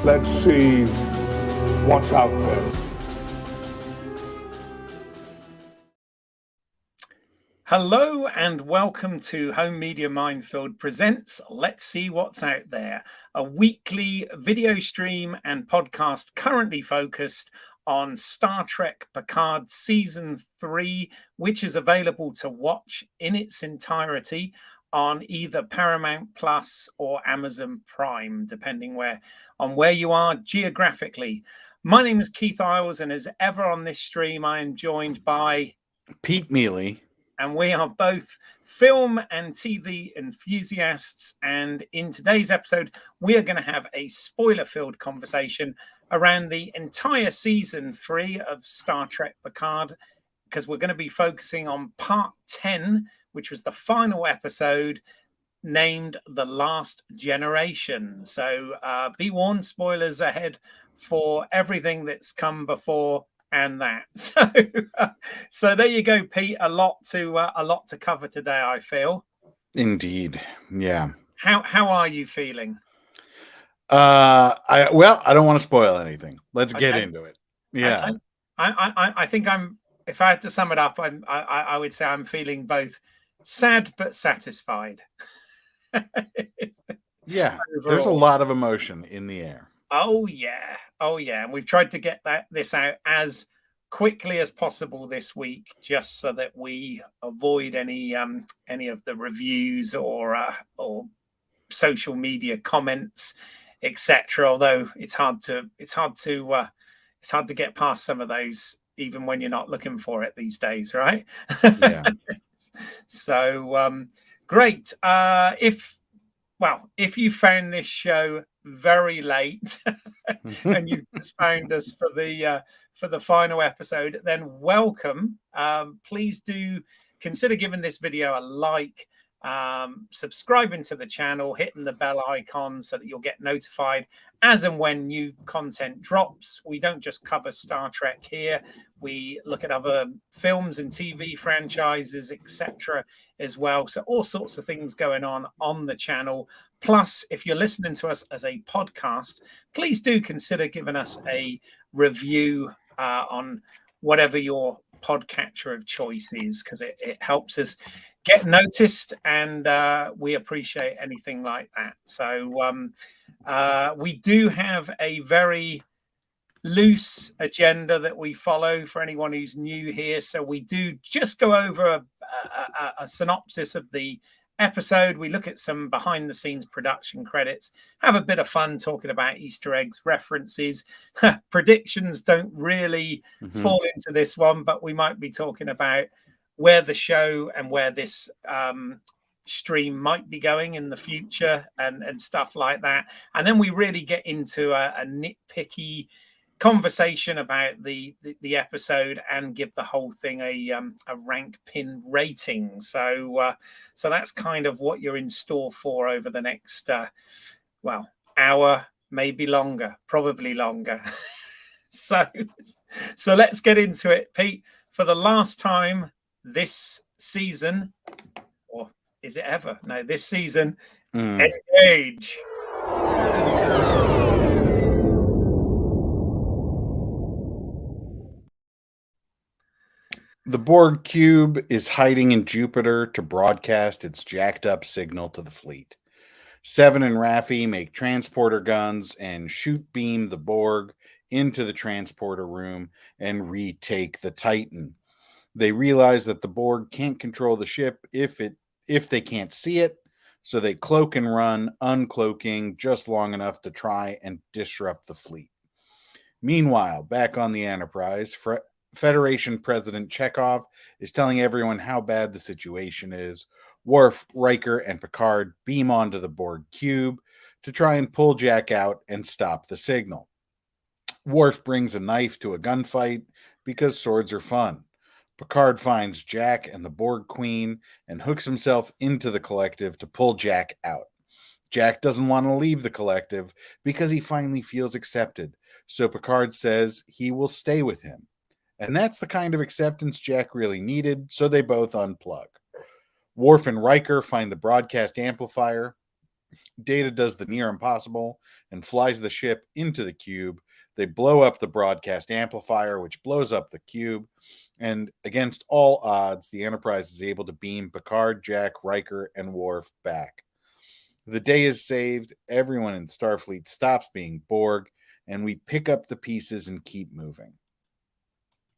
Let's see what's out there. Hello and welcome to Home Media Minefield presents Let's See What's Out There, a weekly video stream and podcast currently focused on Star Trek Picard Season 3, which is available to watch in its entirety on either Paramount Plus or Amazon Prime, depending on where you are geographically. My name is Keith Isles, and as ever on this stream, I am joined by Pete Mealy. And we are both film and TV enthusiasts. And in today's episode, we are going to have a spoiler-filled conversation around the entire season 3 of Star Trek Picard, because we're going to be focusing on part 10, which was the final episode named The Last Generation. So be warned, spoilers ahead for everything that's come before and that. So there you go, Pete. A lot to cover today, I feel. Indeed. Yeah. How are you feeling? I don't want to spoil anything. Let's get into it. Yeah. Okay. I think if I had to sum it up, I would say I'm feeling both sad but satisfied. Yeah. There's a lot of emotion in the air. Oh yeah. And we've tried to get this out as quickly as possible this week, just so that we avoid any of the reviews or social media comments, etc. Although it's hard to get past some of those, even when you're not looking for it these days, right? Yeah. So great. If you found this show very late and you just found us for the final episode, then welcome. Please do consider giving this video a like, subscribing to the channel, hitting the bell icon so that you'll get notified as and when new content drops. We don't just cover Star Trek here. We look at other films and TV franchises, etc. as well. So all sorts of things going on the channel. Plus, if you're listening to us as a podcast, please do consider giving us a review on whatever your podcatcher of choice is, because it helps us get noticed, and we appreciate anything like that. So we do have a very loose agenda that we follow for anyone who's new here. So we do just go over a synopsis of the episode. We look at some behind the scenes production credits, have a bit of fun talking about Easter eggs, references. Predictions don't really fall into this one, but we might be talking about where the show and where this stream might be going in the future and stuff like that. And then we really get into a nitpicky conversation about the episode and give the whole thing a rank pin rating. So that's kind of what you're in store for over the next hour, maybe longer, probably longer. so let's get into it, Pete. For the last time this season, or is it ever? No, this season, engage. The Borg cube is hiding in Jupiter to broadcast its jacked up signal to the fleet. Seven and Raffi make transporter guns and shoot beam the Borg into the transporter room and retake the Titan. They realize that the Borg can't control the ship if they can't see it, so they cloak and run, uncloaking just long enough to try and disrupt the fleet. Meanwhile, back on the Enterprise, Federation President Chekhov is telling everyone how bad the situation is. Worf, Riker, and Picard beam onto the Borg cube to try and pull Jack out and stop the signal. Worf brings a knife to a gunfight because swords are fun. Picard finds Jack and the Borg Queen and hooks himself into the collective to pull Jack out. Jack doesn't want to leave the collective because he finally feels accepted, so Picard says he will stay with him. And that's the kind of acceptance Jack really needed, so they both unplug. Worf and Riker find the broadcast amplifier Data does the near impossible and flies the ship into the cube. They blow up the broadcast amplifier, which blows up the cube. And against all odds, the Enterprise is able to beam Picard, Jack, Riker, and Worf back. The day is saved. Everyone in Starfleet stops being Borg, and we pick up the pieces and keep moving.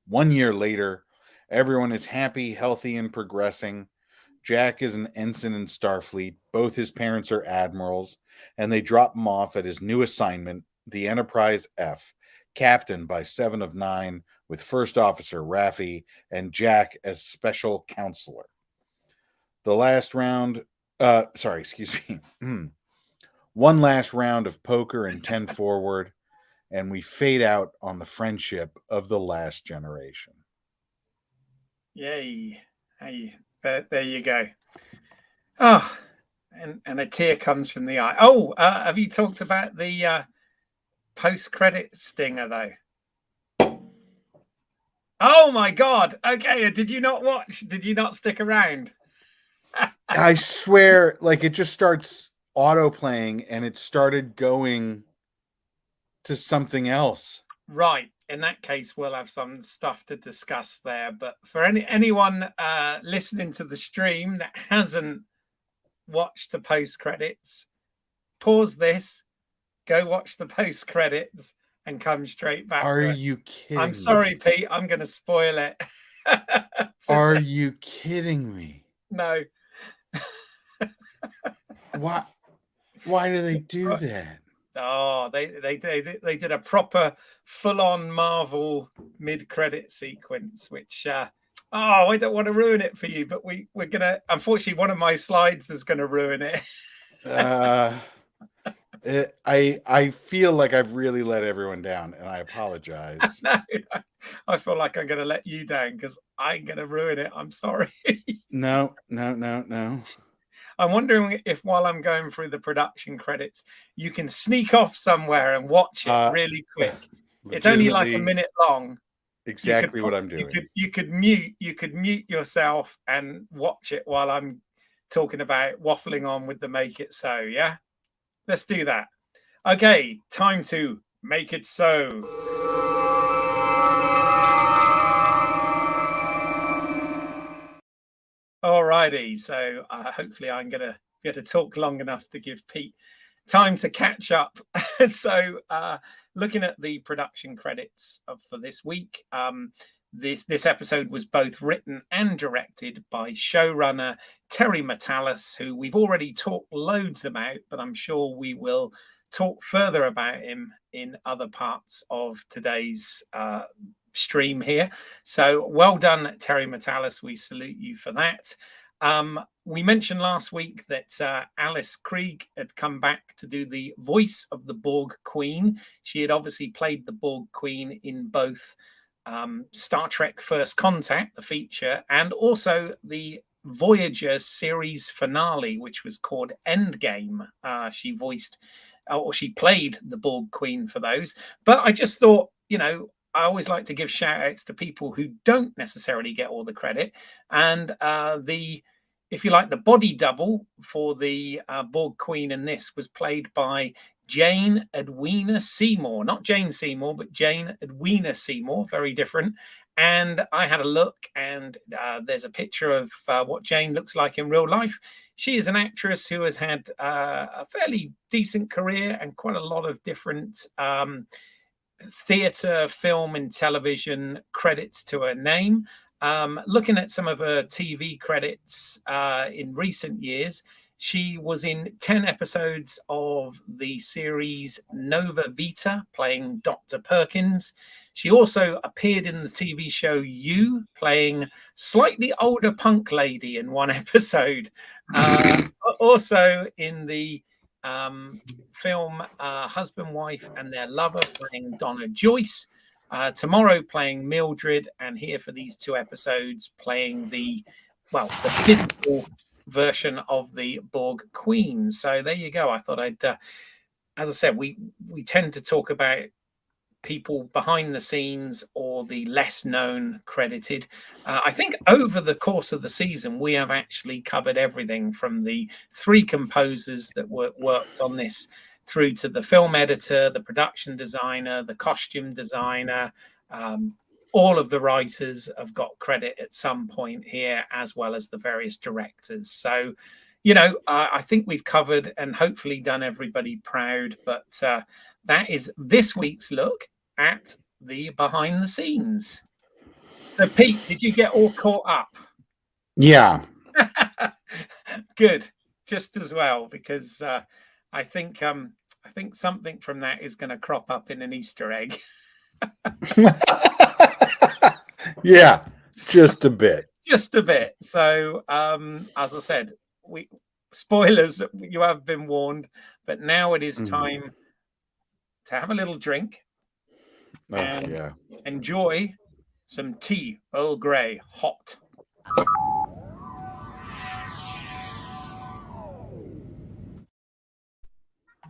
1 year later, everyone is happy, healthy, and progressing. Jack is an ensign in Starfleet. Both his parents are admirals, and they drop him off at his new assignment, the Enterprise F, captained by 7 of 9, with First Officer Raffi and Jack as special counselor. The last round, one last round of poker and 10 forward, and we fade out on the friendship of the last generation. Yay. Hey, there you go. Oh, and a tear comes from the eye. Oh, have you talked about the post-credit stinger, though? Oh, my God. Okay, did you not watch? Did you not stick around? I swear, like, it just starts auto-playing, and it started going to something else. Right. In that case, we'll have some stuff to discuss there. But for anyone listening to the stream that hasn't watched the post credits, pause this, go watch the post credits, and come straight back. Are you kidding? I'm sorry, Pete. I'm going to spoil it. Are you kidding me? No. Why do they do that? Oh, they did a proper full-on Marvel mid-credit sequence, which I don't want to ruin it for you, but we're gonna. Unfortunately, one of my slides is gonna ruin it. I feel like I've really let everyone down, and I apologize. No, I feel like I'm gonna let you down because I'm gonna ruin it. I'm sorry. No. I'm wondering if while I'm going through the production credits, you can sneak off somewhere and watch it really quick. It's only like a minute long. Exactly what I'm doing. You could mute yourself and watch it while I'm talking about waffling on with the Make It So. Yeah, let's do that. Okay, time to make it so. Alrighty, so hopefully I'm gonna get to talk long enough to give Pete time to catch up. So looking at the production credits for this week, this episode was both written and directed by showrunner Terry Matalas, who we've already talked loads about, but I'm sure we will talk further about him in other parts of today's stream here. So well done, Terry Matalas. We salute you for that. We mentioned last week that Alice Krieg had come back to do the voice of the Borg Queen. She had obviously played the Borg Queen in both Star Trek First Contact, the feature, and also the Voyager series finale, which was called Endgame. She voiced, or she played the Borg Queen for those. But I just thought, I always like to give shout outs to people who don't necessarily get all the credit. And if you like, the body double for the Borg Queen in this was played by Jane Edwina Seymour, not Jane Seymour, but Jane Edwina Seymour, very different. And I had a look, and there's a picture of what Jane looks like in real life. She is an actress who has had a fairly decent career and quite a lot of different theatre, film, and television credits to her name. Looking at some of her TV credits in recent years, she was in 10 episodes of the series Nova Vita, playing Dr. Perkins. She also appeared in the TV show You, playing slightly older punk lady in one episode. Also in the film Husband, Wife and Their Lover, playing Donna Joyce. Tomorrow playing Mildred, and here for these 2 episodes playing the physical version of the Borg Queen. So there you go. I thought I'd, as I said, we tend to talk about people behind the scenes or the less known credited. I think over the course of the season, we have actually covered everything from the 3 composers that worked on this through to the film editor, the production designer, the costume designer. All of the writers have got credit at some point here, as well as the various directors. So, I think we've covered and hopefully done everybody proud. But that is this week's look at the behind the scenes. So, Pete, did you get all caught up? Yeah. Good. Just as well, because I think something from that is going to crop up in an Easter egg. Yeah, just a bit. Just a bit. So, as I said, spoilers, you have been warned, but now it is time to have a little drink and enjoy some tea, Earl Grey, hot.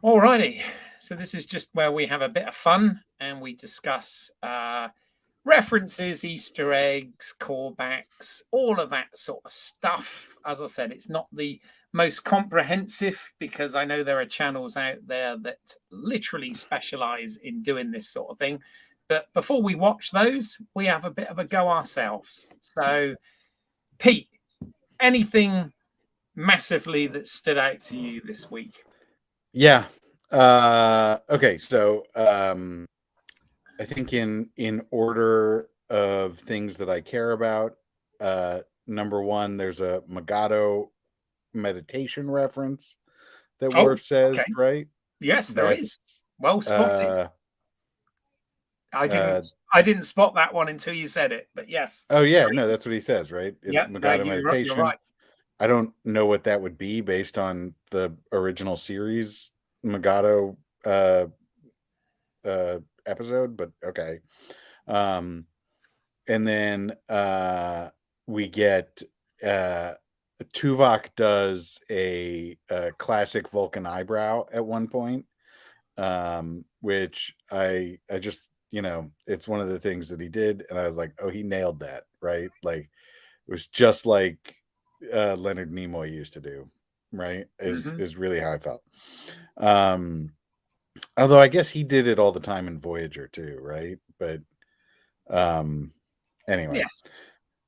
Alrighty, so this is just where we have a bit of fun and we discuss references, Easter eggs, callbacks, all of that sort of stuff. As I said, it's not the most comprehensive because I know there are channels out there that literally specialize in doing this sort of thing. But before we watch those, we have a bit of a go ourselves. So, Pete, anything massively that stood out to you this week? Yeah. Okay. So, I think in order of things that I care about, number one, there's a Magato meditation reference that Worf says, okay. right? Yes, there is. Well spotted. I didn't spot that one until you said it, but yes. Oh yeah, no, that's what he says, right? It's Magato meditation. You're right. I don't know what that would be based on the original series Magato episode, but okay. And then we get Tuvok does a classic Vulcan eyebrow at one point, which I just, it's one of the things that he did, and I was like, oh, he nailed that, right? Like it was just like Leonard Nimoy used to do, right? Is really how I felt. Although I guess he did it all the time in Voyager too, right? But anyway,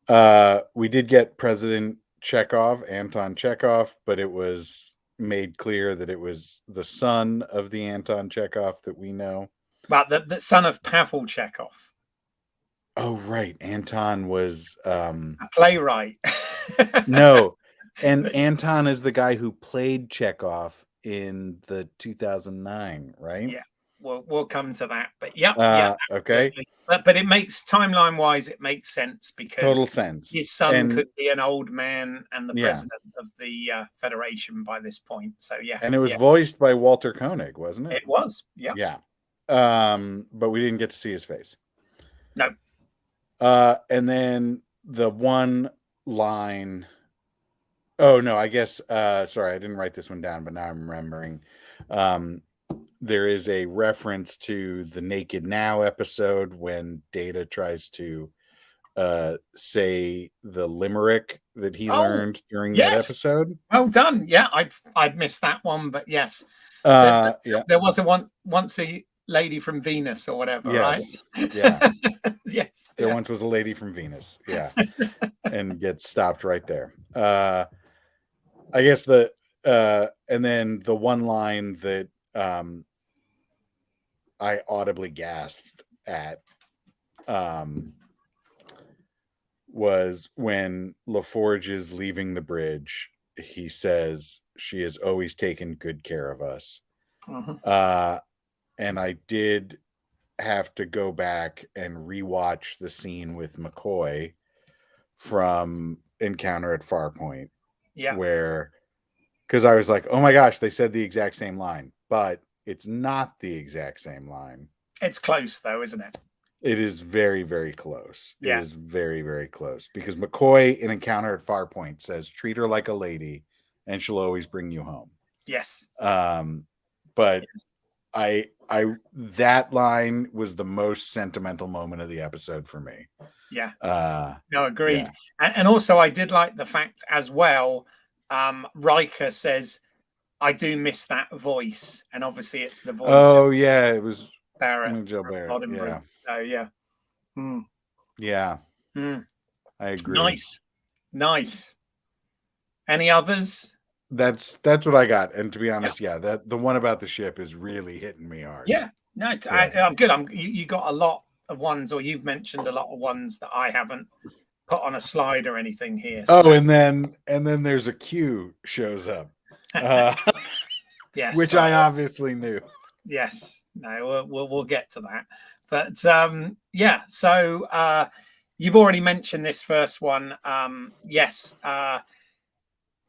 yes. We did get President Anton Chekhov, but it was made clear that it was the son of the Anton Chekhov that we know. But the son of Pavel Chekhov. Oh, right. Anton was a playwright. No. And Anton is the guy who played Chekhov in the 2009, right? Yeah. We'll come to that. But yeah. Okay. But it makes timeline wise, it makes sense because total sense. His son could be an old man and the president of the Federation by this point. So yeah. And it was voiced by Walter Koenig, wasn't it? It was. Yeah. Yeah. But we didn't get to see his face. No. And then the one line. Oh no, I guess sorry, I didn't write this one down, but now I'm remembering. There is a reference to the Naked Now episode when Data tries to say the limerick that he learned during that episode. Well done. Yeah, I'd missed that one, but yes. There was once a lady from Venus or whatever, right? Yeah. Yes. There once was a lady from Venus. Yeah. And gets stopped right there. I guess and then the one line that I audibly gasped at was when LaForge is leaving the bridge. He says, "She has always taken good care of us." And I did have to go back and rewatch the scene with McCoy from Encounter at Farpoint. Yeah. Because I was like, oh my gosh, they said the exact same line, but it's not the exact same line. It's close though, isn't it? It is very, very close. Yeah. It is very, very close because McCoy in Encounter at Farpoint says, treat her like a lady and she'll always bring you home. Yes. But that line was the most sentimental moment of the episode for me. Yeah. Uh, No, agreed. yeah. And also, I did like the fact as well. Riker says, "I do miss that voice," and obviously, it's the voice. Oh yeah, it was Barrett, Joe Barrett. Yeah. So yeah. Yeah. I agree. Nice. Any others? That's what I got. And to be honest, that the one about the ship is really hitting me hard. Yeah. No, I'm good. You got a lot of ones, or you've mentioned a lot of ones that I haven't put on a slide or anything here. So. Oh, and then there's a Q shows up. Yes. Which I obviously knew. Yes. No, we'll get to that. But yeah, so you've already mentioned this first one. Yes.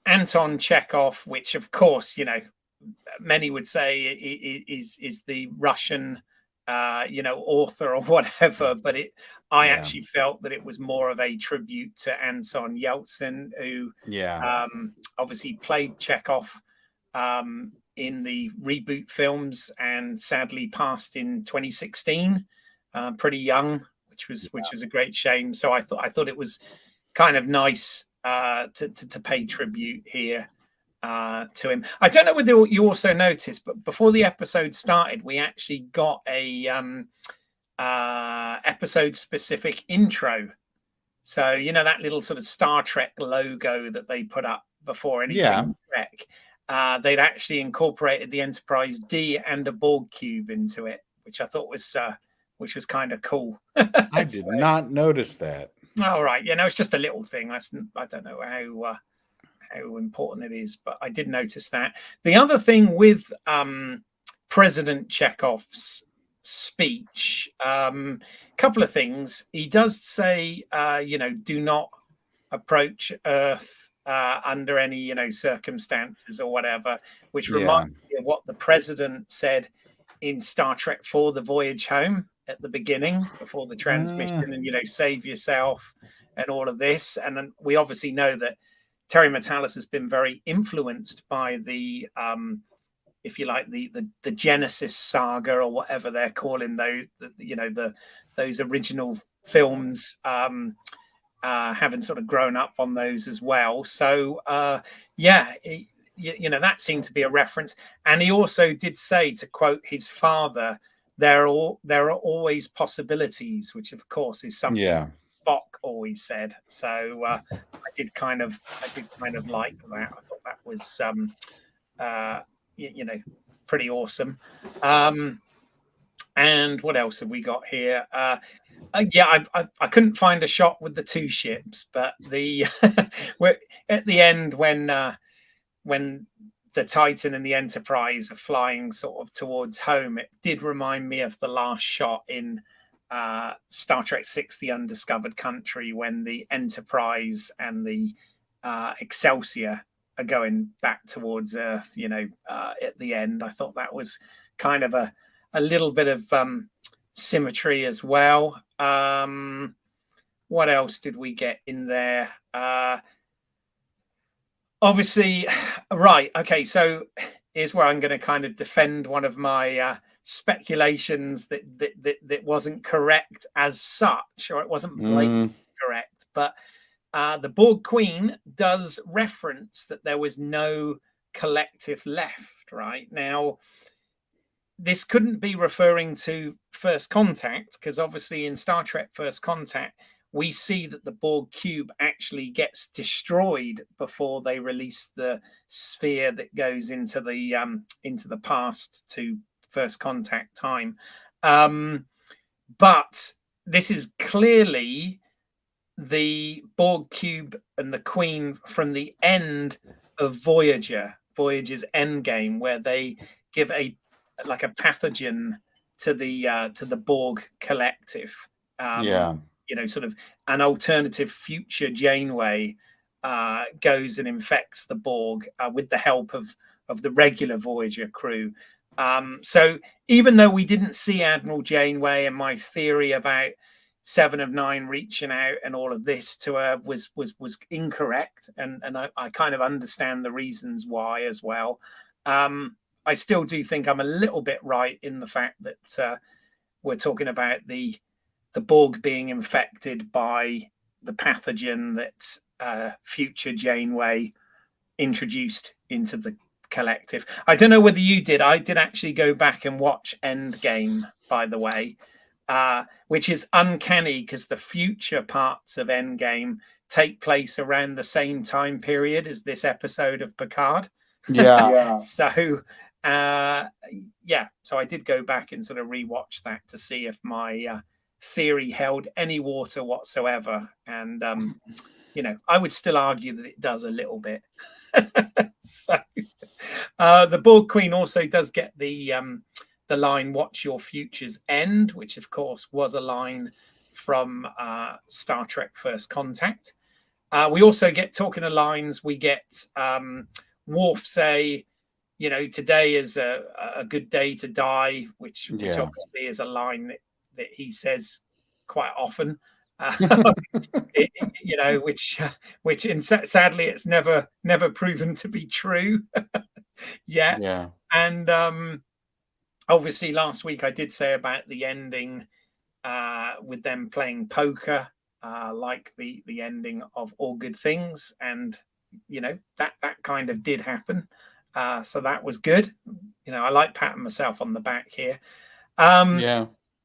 Anton Chekhov, which of course, many would say is the Russian author or whatever, but I actually felt that it was more of a tribute to Anton Yeltsin, who obviously played Chekhov in the reboot films and sadly passed in 2016, pretty young, which was a great shame. So I thought it was kind of nice to pay tribute here to him. I don't know whether you also noticed, but before the episode started, we actually got a episode specific intro. So that little sort of Star Trek logo that they put up before anything Trek. They'd actually incorporated the Enterprise D and a Borg cube into it, which I thought was kind of cool. I did not notice that. All right, it's just a little thing. I don't know how important it is, but I did notice that. The other thing with President Chekhov's speech, couple of things. He does say, do not approach Earth under any circumstances or whatever, which reminds me of what the president said in Star Trek IV: The Voyage Home at the beginning before the transmission, and save yourself and all of this. And then we obviously know that Terry Matalas has been very influenced by the if you like the Genesis saga or whatever they're calling those, those original films, having sort of grown up on those as well. So that seemed to be a reference. And he also did say, to quote his father, there are always possibilities, which of course is something Spock always said. So I did kind of like that. I thought that was pretty awesome. And what else have we got here? I couldn't find a shot with the two ships, but the at the end when the Titan and the Enterprise are flying sort of towards home, it did remind me of the last shot in Star Trek VI: The Undiscovered Country, when the Enterprise and the Excelsior are going back towards Earth, at the end. I thought that was kind of a little bit of symmetry as well. What else did we get in there? Obviously, right. Okay, so here's where I'm going to kind of defend one of my speculations that wasn't correct as such, or it wasn't blatantly correct. But the Borg Queen does reference that there was no collective left. Right now, this couldn't be referring to First Contact, because obviously in Star Trek First Contact, we see that the Borg cube actually gets destroyed before they release the sphere that goes into the past to First Contact time. But this is clearly the Borg cube and the Queen from the end of Voyager's Endgame, where they give a pathogen to the Borg collective. Sort of an alternative future Janeway goes and infects the Borg with the help of the regular Voyager crew. So even though we didn't see Admiral Janeway, and my theory about Seven of Nine reaching out and all of this to her was incorrect, and I kind of understand the reasons why as well. I still do think I'm a little bit right in the fact that we're talking about the Borg being infected by the pathogen that future Janeway introduced into the collective. I don't know whether you did. I did actually go back and watch Endgame, by the way, which is uncanny because the future parts of Endgame take place around the same time period as this episode of Picard. Yeah. So so I did go back and sort of rewatch that to see if my theory held any water whatsoever, and I would still argue that it does a little bit. So the Borg Queen also does get the line "Watch your futures end," which of course was a line from Star Trek First Contact. We also get, talking of lines, we get Worf say, today is a good day to die, which obviously is a line that he says quite often. Which sadly it's never proven to be true. Yeah. And obviously last week I did say about the ending with them playing poker, like the ending of All Good Things, and that kind of did happen. So that was good. I like patting myself on the back here.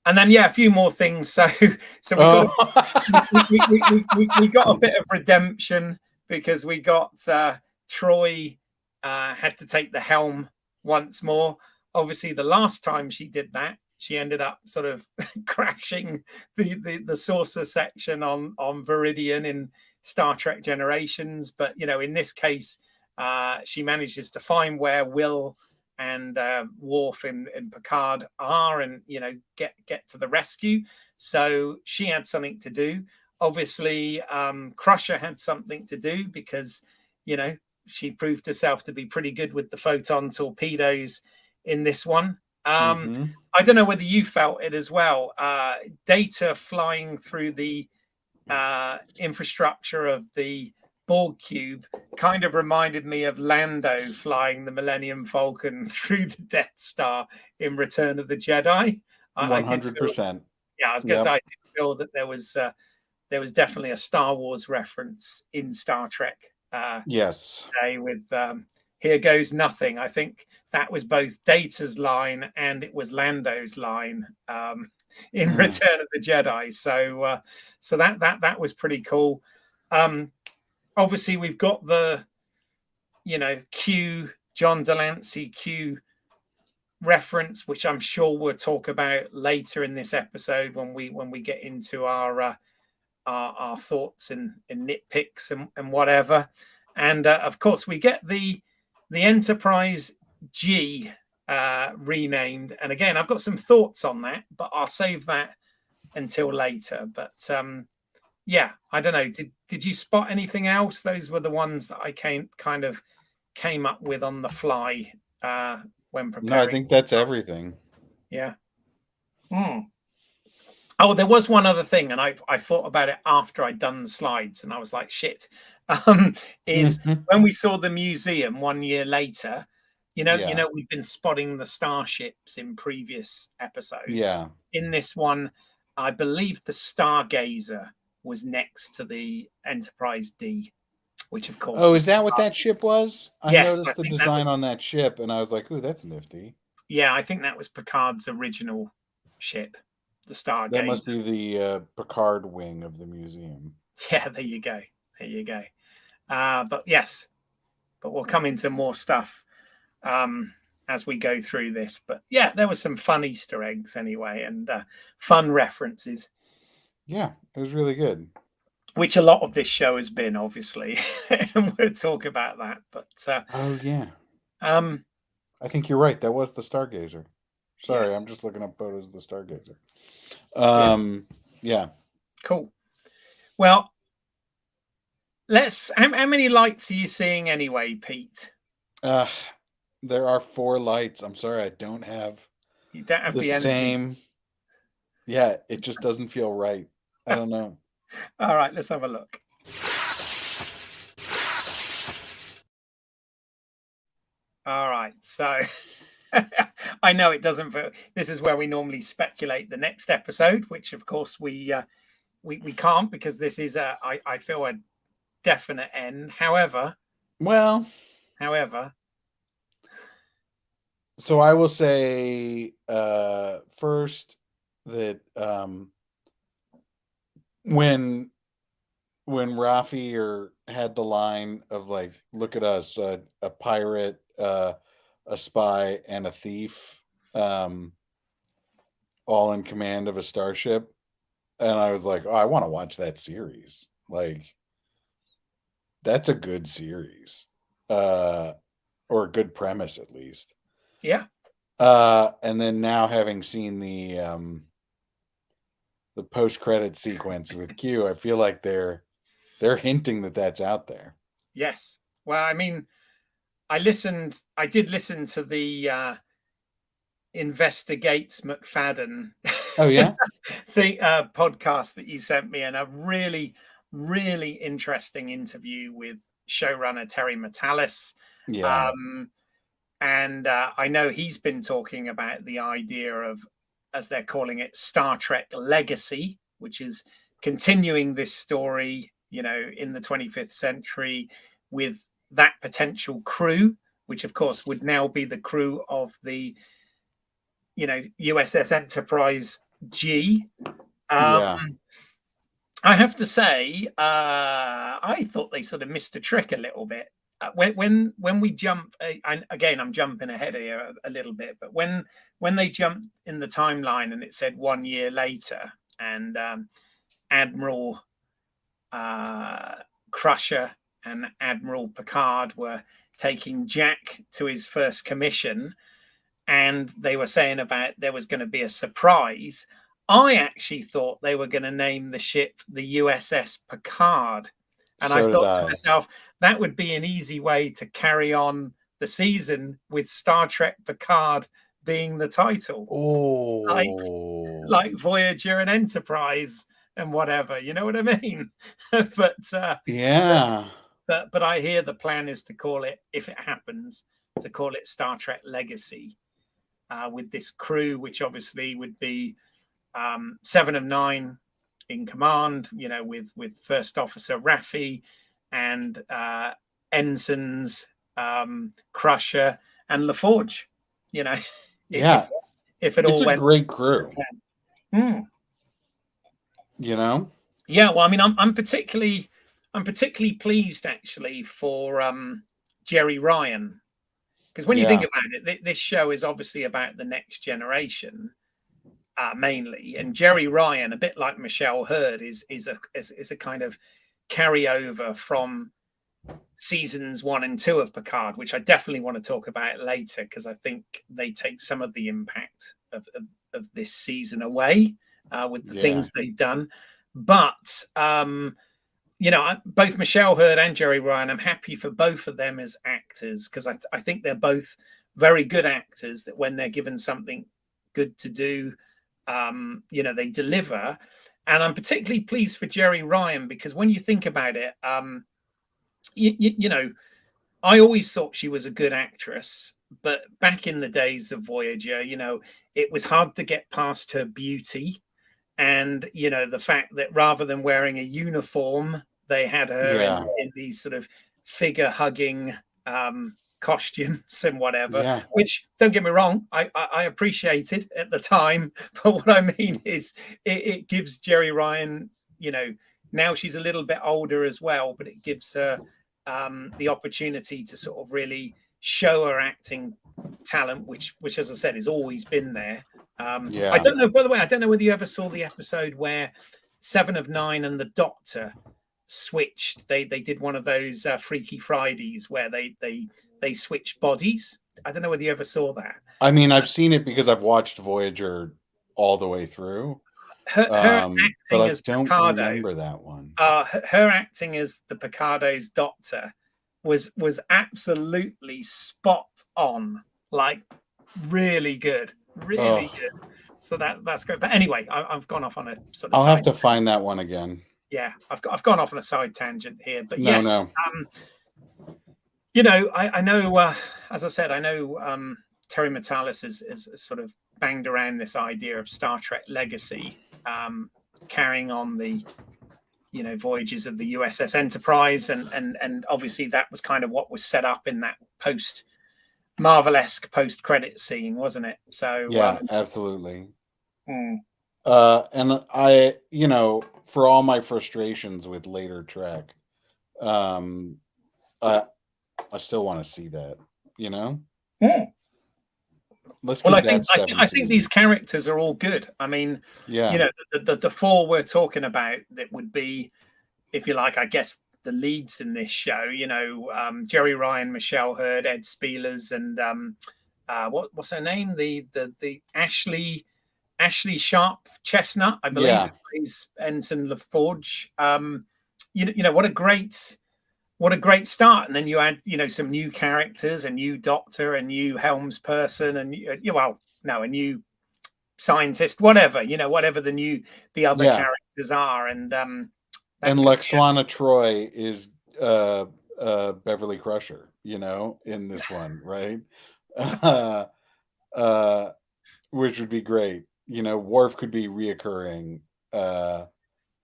And then a few more things. So we got a bit of redemption because we got Troy had to take the helm once more. Obviously, the last time she did that, she ended up sort of crashing the saucer section on Viridian in Star Trek Generations. But in this case, she manages to find where Will and Worf and Picard are, and get to the rescue. So she had something to do. Obviously, Crusher had something to do because she proved herself to be pretty good with the photon torpedoes in this one. I don't know whether you felt it as well. Data flying through the infrastructure of the Borg cube kind of reminded me of Lando flying the Millennium Falcon through the Death Star in Return of the Jedi. 100%. I was going to say, I did feel that there was definitely a Star Wars reference in Star Trek. Yes. With "Here Goes Nothing." I think that was both Data's line and it was Lando's line in Return of the Jedi. So that was pretty cool. Obviously, we've got the, Q, John Delancey Q reference, which I'm sure we'll talk about later in this episode when we get into our thoughts and nitpicks and whatever. And of course, we get the Enterprise G renamed. And again, I've got some thoughts on that, but I'll save that until later. But I don't know. Did you spot anything else? Those were the ones that I came up with on the fly when preparing. No, I think that's everything. Yeah. Oh, there was one other thing, and I thought about it after I'd done the slides, and I was like, shit. Is when we saw the museum 1 year later, we've been spotting the starships in previous episodes. Yeah. In this one, I believe the Stargazer was next to the Enterprise D, which of course. Oh, is that what that ship was? I noticed the design on that ship, and I was like, "Ooh, that's nifty." Yeah, I think that was Picard's original ship, the Stargazer. That must be the Picard wing of the museum. Yeah, there you go. But we'll come into more stuff as we go through this. But there was some fun Easter eggs anyway, and fun references. Yeah, it was really good. Which a lot of this show has been, obviously, and we'll talk about that. But I think you're right. That was the Stargazer. Sorry, Yes. I'm just looking up photos of the Stargazer. Cool. Well, how many lights are you seeing anyway, Pete? There are 4 lights. I'm sorry, I don't have. You don't have the the energy. same. Yeah, it just doesn't feel right. I don't know. All right, let's have a look. All right, so I know it doesn't. This is where we normally speculate the next episode, which of course we can't, because this is I feel a definite end. However, so I will say first that when Rafi had the line of like, look at us, a pirate, a spy, and a thief, all in command of a starship, and I was like, oh, I want to watch that series. Like, that's a good series, or a good premise at least. Yeah. And then now, having seen the post-credit sequence with Q, I feel like they're hinting that that's out there. Yes. Well, I mean, I did listen to the Investigates McFadden. Oh yeah. The podcast that you sent me, and a really, really interesting interview with showrunner Terry Matalis. Yeah. And I know he's been talking about the idea of, as they're calling it, Star Trek Legacy, which is continuing this story, in the 25th century with that potential crew, which of course would now be the crew of the, USS Enterprise G. Yeah. I have to say, I thought they sort of missed a trick a little bit. When we jump, and again, I'm jumping ahead here a little bit, but when they jumped in the timeline and it said 1 year later, and Admiral Crusher and Admiral Picard were taking Jack to his first commission, and they were saying about there was going to be a surprise, I actually thought they were going to name the ship the USS Picard. And I thought to myself, that would be an easy way to carry on the season with Star Trek Picard being the title. Oh, like Voyager and Enterprise and whatever, you know what I mean? But yeah. But I hear the plan is to call it, if it happens, to call it Star Trek Legacy, with this crew, which obviously would be 7 of 9 in command, with First Officer Raffi and ensigns Crusher and LaForge. Yeah, if it all went, great crew. Yeah, well, I mean, I'm particularly pleased actually for Jerry Ryan, because when you think about it, this show is obviously about the next generation. Mainly, and Jerry Ryan, a bit like Michelle Hurd, is a kind of carryover from seasons 1 and 2 of Picard, which I definitely want to talk about later, because I think they take some of the impact of this season away with the things they've done. But both Michelle Hurd and Jerry Ryan, I'm happy for both of them as actors, because I think they're both very good actors that when they're given something good to do, they deliver. And I'm particularly pleased for Jerry Ryan, because when you think about it, I always thought she was a good actress, but back in the days of Voyager, it was hard to get past her beauty, and the fact that rather than wearing a uniform, they had her in these sort of figure hugging costumes and whatever, which, don't get me wrong, I appreciated at the time, but what I mean is it gives Jerry Ryan, now she's a little bit older as well, but it gives her the opportunity to sort of really show her acting talent, which as I said has always been there. I don't know, by the way, I don't know whether you ever saw the episode where 7 of 9 and the Doctor switched. They did one of those Freaky Fridays where they switched bodies. I don't know whether you ever saw that. I mean, I've seen it because I've watched Voyager all the way through. Her acting but I as don't Picardo, remember that one. Her acting as the Picardo's doctor was absolutely spot on, like really good, really good. So that's good. But anyway, I've gone off on a sort of. I'll have to find that one again. Yeah, I've gone off on a side tangent here, but no, yes, no. I know. As I said, I know Terry Matalas has sort of banged around this idea of Star Trek legacy, carrying on the voyages of the USS Enterprise, and obviously that was kind of what was set up in that post Marvel-esque post credit scene, wasn't it? So yeah, absolutely. Hmm. And I, for all my frustrations with later Trek, I still want to see that, Let's Well, give I that think these characters are all good. I mean, yeah, the four we're talking about that would be, if you like, I guess the leads in this show. Jerry Ryan, Michelle Hurd, Ed Spielers, and what's her name? The Ashley Sharp Chestnut, I believe, Yeah. who plays Ensign LaForge. What a great start, and then you add some new characters, a new doctor, a new helms person, and a new scientist, whatever the other Yeah. characters are, and Lexwana Troy is Beverly Crusher, in this one, right? Which would be great. Worf could be reoccurring. Well,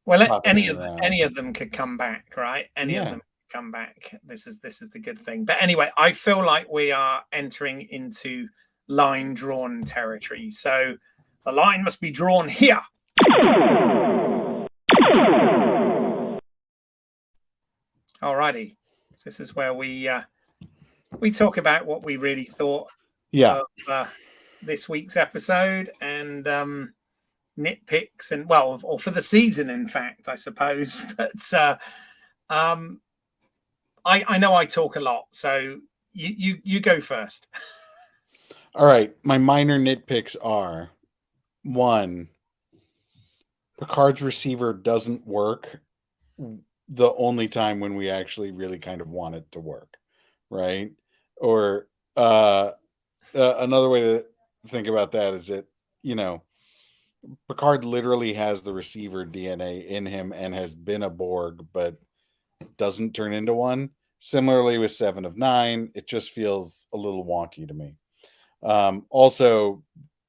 popping around. any of them could come back, right? Any of Yeah. them could come back. This is the good thing. But anyway, I feel like we are entering into line drawn territory. So the line must be drawn here. Alrighty. This is where we talk about what we really thought Yeah. of this week's episode, and nitpicks, and or for the season, in fact, I suppose. But I know I talk a lot, so you go first. All right. My minor nitpicks are: 1, Picard's receiver doesn't work the only time when we actually really kind of want it to work, right? Or another way to think about that is that, Picard literally has the receiver DNA in him and has been a Borg, but doesn't turn into one. Similarly with 7 of 9, it just feels a little wonky to me. Also,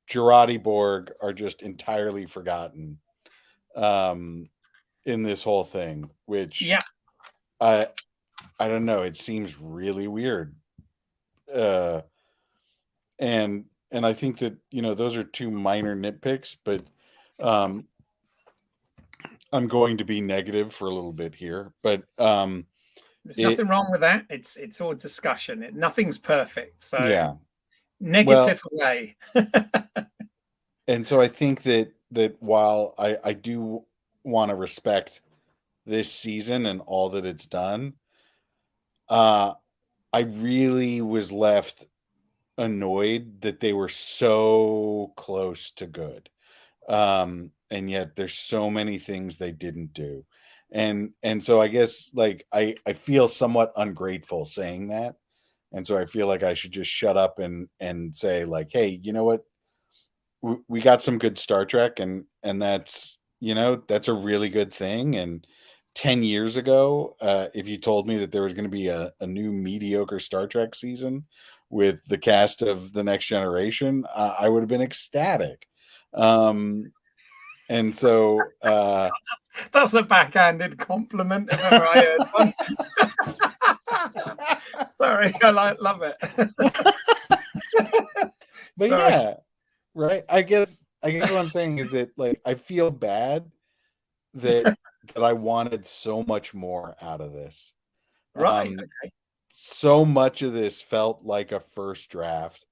Jurati Borg are just entirely forgotten in this whole thing, which I don't know. It seems really weird. And I think that, those are 2 minor nitpicks, but I'm going to be negative for a little bit here, but there's nothing wrong with that. It's all discussion. Nothing's perfect. So yeah, negative away. And so I think that while I do want to respect this season and all that it's done, I really was left annoyed that they were so close to good. And yet there's so many things they didn't do. And so I guess I feel somewhat ungrateful saying that. And so I feel like I should just shut up and say hey, you know what? We got some good Star Trek, and that's that's a really good thing. And 10 years ago, if you told me that there was going to be a new mediocre Star Trek season with the cast of The Next Generation, I would have been ecstatic. And so that's a backhanded compliment if ever I heard one. Sorry, I love it. But yeah, right. I guess what I'm saying is that I feel bad that I wanted so much more out of this. Right. Okay. So much of this felt like a first draft.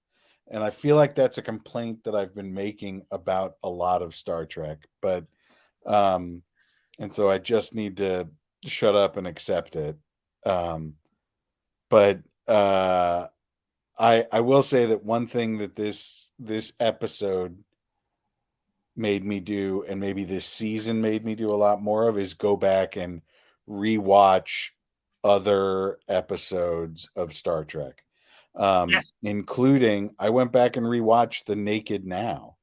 And I feel like that's a complaint that I've been making about a lot of Star Trek. But and so I just need to shut up and accept it. But I will say that one thing that this episode made me do, and maybe this season made me do a lot more of, is go back and rewatch other episodes of Star Trek. Yes. Including, I went back and rewatched The Naked Now.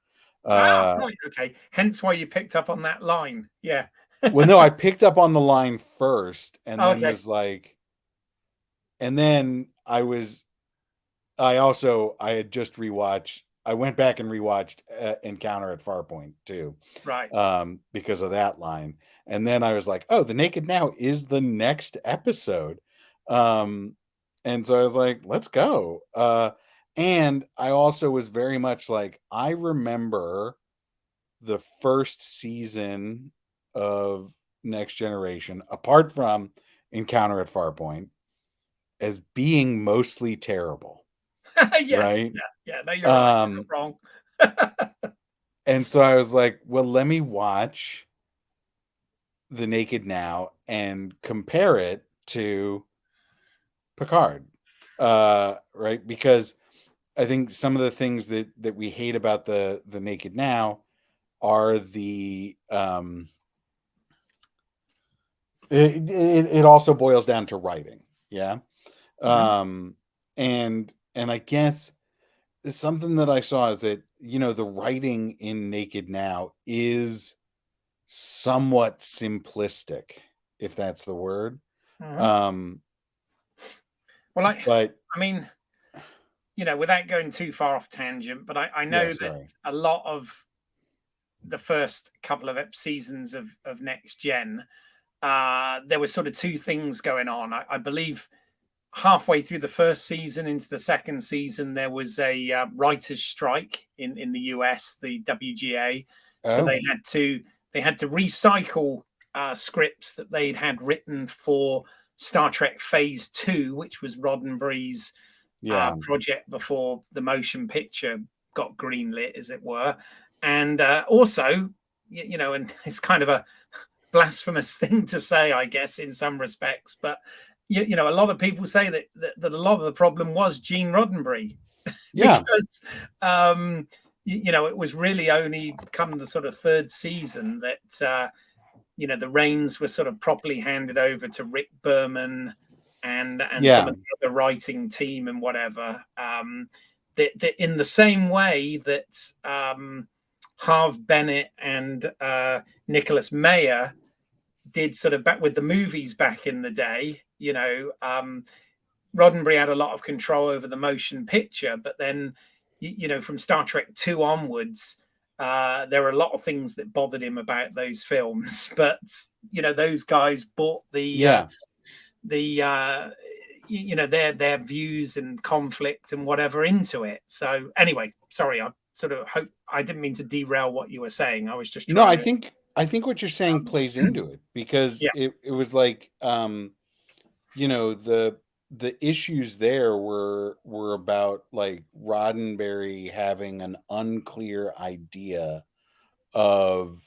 Right, okay. Hence why you picked up on that line. Yeah. Well, no, I picked up on the line first, and then Okay. was and then I was I had just rewatched. I went back and rewatched Encounter at Farpoint too, Right. because of that line. And then I was like, oh, The Naked Now is the next episode. And so I was like, let's go. And I also was very much like, I remember the first season of Next Generation, apart from Encounter at Farpoint, as being mostly terrible. Yes. Right. Yeah. No, you're right. You're not wrong. And so I was like, well, let me watch The Naked Now and compare it to Picard. Right. Because I think some of the things that we hate about the Naked Now are it also boils down to writing. Yeah. And I guess something that I saw is that, the writing in Naked Now is somewhat simplistic, if that's the word. Well, But I mean, without going too far off tangent, but I know that a lot of the first couple of seasons of Next Gen, there was sort of two things going on. I believe halfway through the first season into the second season, there was a writers' strike in the US, the WGA. So they had to recycle scripts that they'd had written for Star Trek Phase 2, which was Roddenberry's project before the motion picture got greenlit, as it were. And also, and it's kind of a blasphemous thing to say, I guess, in some respects, but a lot of people say that a lot of the problem was Gene Roddenberry. Because it was really only come the sort of third season that the reins were sort of properly handed over to Rick Berman and some of the other writing team and whatever. That in the same way that Harve Bennett and Nicholas Meyer did sort of back with the movies back in the day, Roddenberry had a lot of control over the motion picture, but then, from Star Trek 2 onwards, there were a lot of things that bothered him about those films. But, those guys bought their views and conflict and whatever into it. So anyway, sorry, I sort of hope I didn't mean to derail what you were saying. I was just trying I think what you're saying plays into it, because it was like, the issues there were about like Roddenberry having an unclear idea of,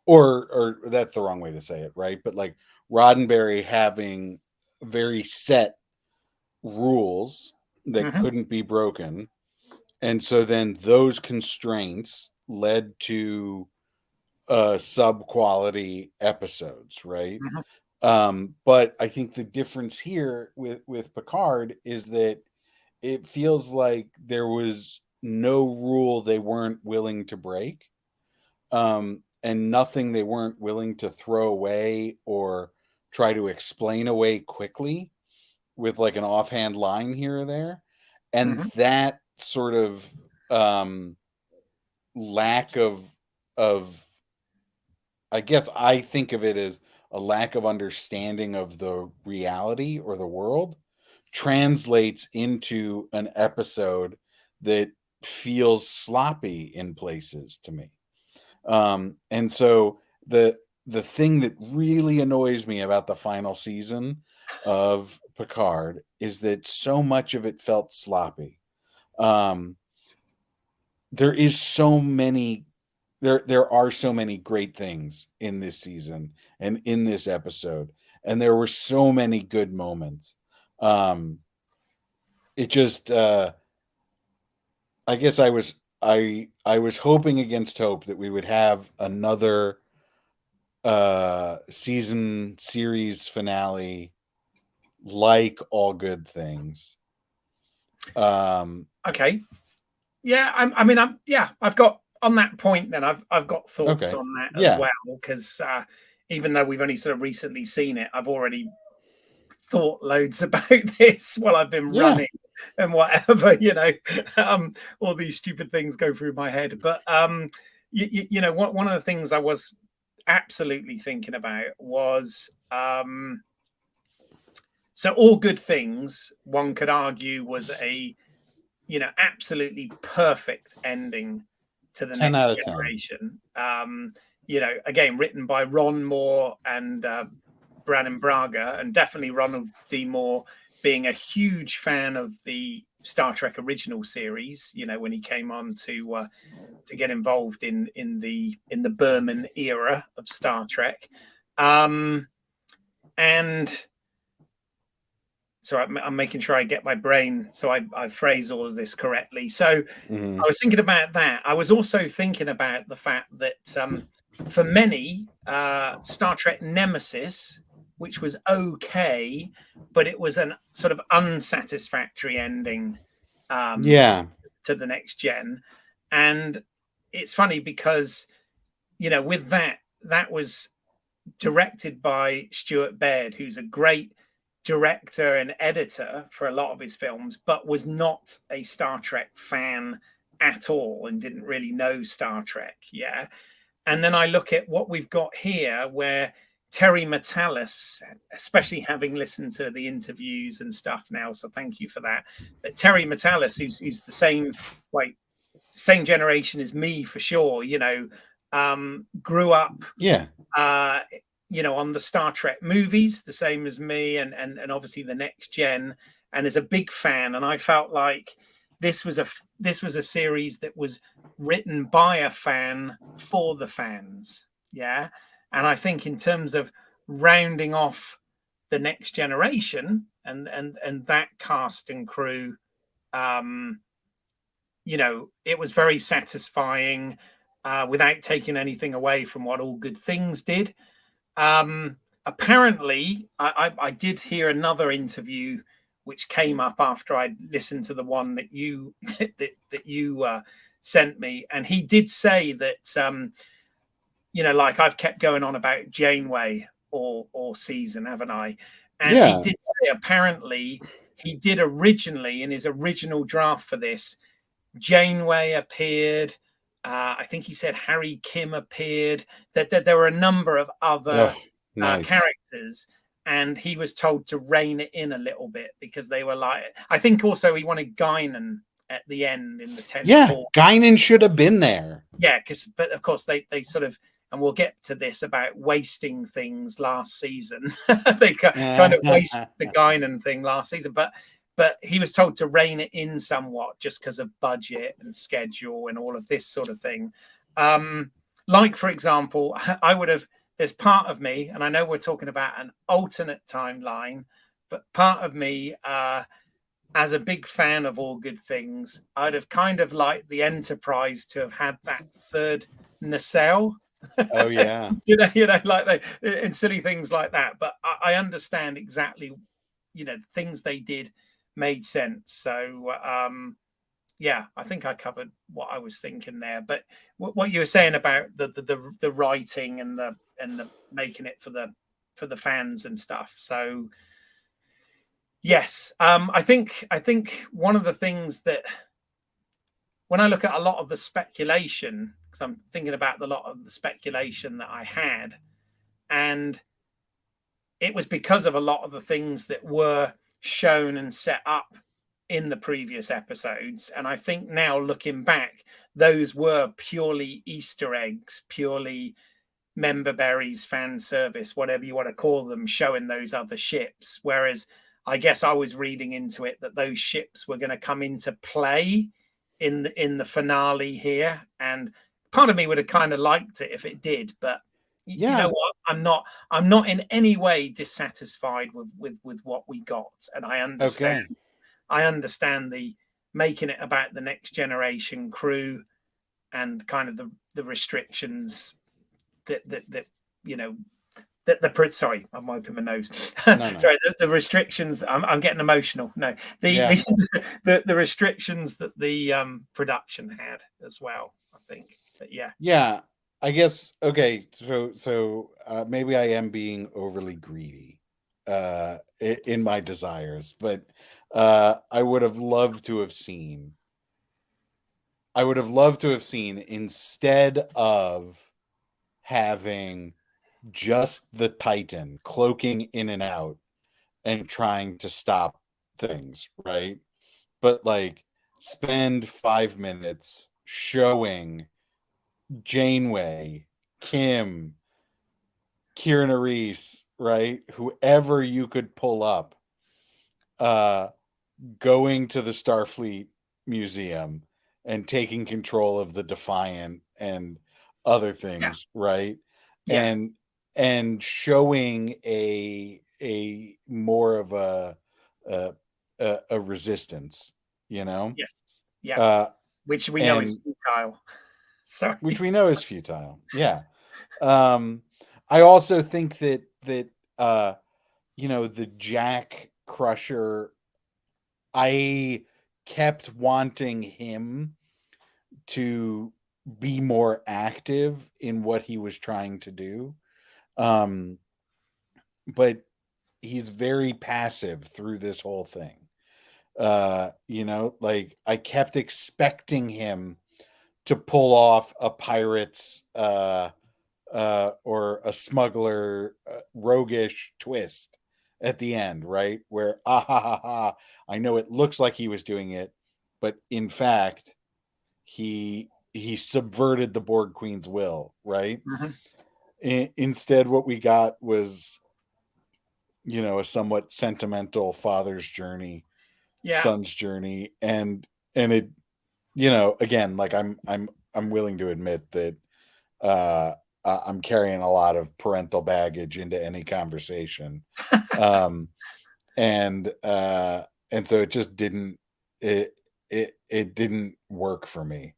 or that's the wrong way to say it, right? But like Roddenberry having very set rules that couldn't be broken. And so then those constraints led to sub-quality episodes, right? But I think the difference here with Picard is that it feels like there was no rule they weren't willing to break, and nothing they weren't willing to throw away or try to explain away quickly with like an offhand line here or there. And that sort of lack of I guess I think of it as a lack of understanding of the reality or the world translates into an episode that feels sloppy in places to me. And so the thing that really annoys me about the final season of Picard is that so much of it felt sloppy. There is so many there are so many great things in this season and in this episode, and there were so many good moments. It just I guess I was hoping against hope that we would have another season series finale like All Good Things. Okay. Yeah, I've got on that point. Then I've got thoughts on that as well, because even though we've only sort of recently seen it, I've already thought loads about this while I've been running. and whatever, all these stupid things go through my head. But one of the things I was absolutely thinking about was so All Good Things, one could argue, was a absolutely perfect ending to the 10 next out of 10. generation. Again, written by Ron Moore and Brannon Braga, and definitely Ronald D. Moore being a huge fan of the Star Trek original series. When he came on to get involved in the Berman era of Star Trek, and so I'm making sure I get my brain so I phrase all of this correctly. So I was thinking about that. I was also thinking about the fact that for many, Star Trek Nemesis, which was okay, but it was an sort of unsatisfactory ending to the next gen. And it's funny because, with that was directed by Stuart Baird, who's a great director and editor for a lot of his films, but was not a Star Trek fan at all and didn't really know Star Trek. Yeah. And then I look at what we've got here, where Terry Matalas, especially having listened to the interviews and stuff now, so thank you for that. But Terry Matalas, who's the same generation as me for sure, grew up on the Star Trek movies, the same as me, and obviously the next gen, and is a big fan. And I felt like this was a series that was written by a fan for the fans. Yeah. And I think in terms of rounding off the next generation and that cast and crew, it was very satisfying without taking anything away from what All Good Things did. Apparently, I did hear another interview which came up after I listened to the one that you that you sent me, and he did say that like I've kept going on about Janeway or season, haven't I? And he did say apparently he did originally in his original draft for this, Janeway appeared. I think he said Harry Kim appeared. That there were a number of other characters, and he was told to rein it in a little bit because they were like. I think also he wanted Guinan at the end in the 10. Yeah, Guinan should have been there. Yeah, but of course they sort of, and we'll get to this about wasting things last season. They kind of wasted the Guinan thing last season, but he was told to rein it in somewhat just because of budget and schedule and all of this sort of thing. Like, for example, there's part of me, and I know we're talking about an alternate timeline, but part of me, as a big fan of All Good Things, I'd have kind of liked the Enterprise to have had that third nacelle. Oh, yeah. Like and silly things like that. But I understand exactly, things they did made sense. So I think I covered what I was thinking there. But what you were saying about the writing and the making it for the fans and stuff. So yes, I think one of the things that when I look at a lot of the speculation, because I'm thinking about a lot of the speculation that I had, and it was because of a lot of the things that were shown and set up in the previous episodes. And I think now looking back, those were purely Easter eggs, purely member berries, fan service, whatever you want to call them, showing those other ships. Whereas I guess I was reading into it that those ships were going to come into play in the finale here. And part of me would have kind of liked it if it did, but you know what? I'm not in any way dissatisfied with what we got, and I understand. Okay. I understand the making it about the next generation crew and kind of the restrictions that sorry, I'm wiping my nose. No. Sorry, the restrictions. I'm getting emotional. No, the restrictions that the production had as well. I think, but yeah. I guess okay. So maybe I am being overly greedy in my desires, but I would have loved to have seen. I would have loved to have seen, instead of having just the Titan cloaking in and out and trying to stop things, right? But like spend 5 minutes showing Janeway, Kim, Kieran Reese, right? Whoever you could pull up, going to the Starfleet Museum and taking control of the Defiant and other things, right? Yeah. And showing a more of a resistance, you know? Yes. Yeah. Which we know is And futile. Sorry. which we know is futile. Yeah. I also think that the Jack Crusher, I kept wanting him to be more active in what he was trying to do. But he's very passive through this whole thing. Like I kept expecting him to pull off a pirate's or a smuggler roguish twist at the end, right? Where I know it looks like he was doing it, but in fact, he subverted the Borg Queen's will, right? Instead, what we got was, a somewhat sentimental father's journey, son's journey, and it, again, like I'm willing to admit that I'm carrying a lot of parental baggage into any conversation. And so it just didn't, it didn't work for me.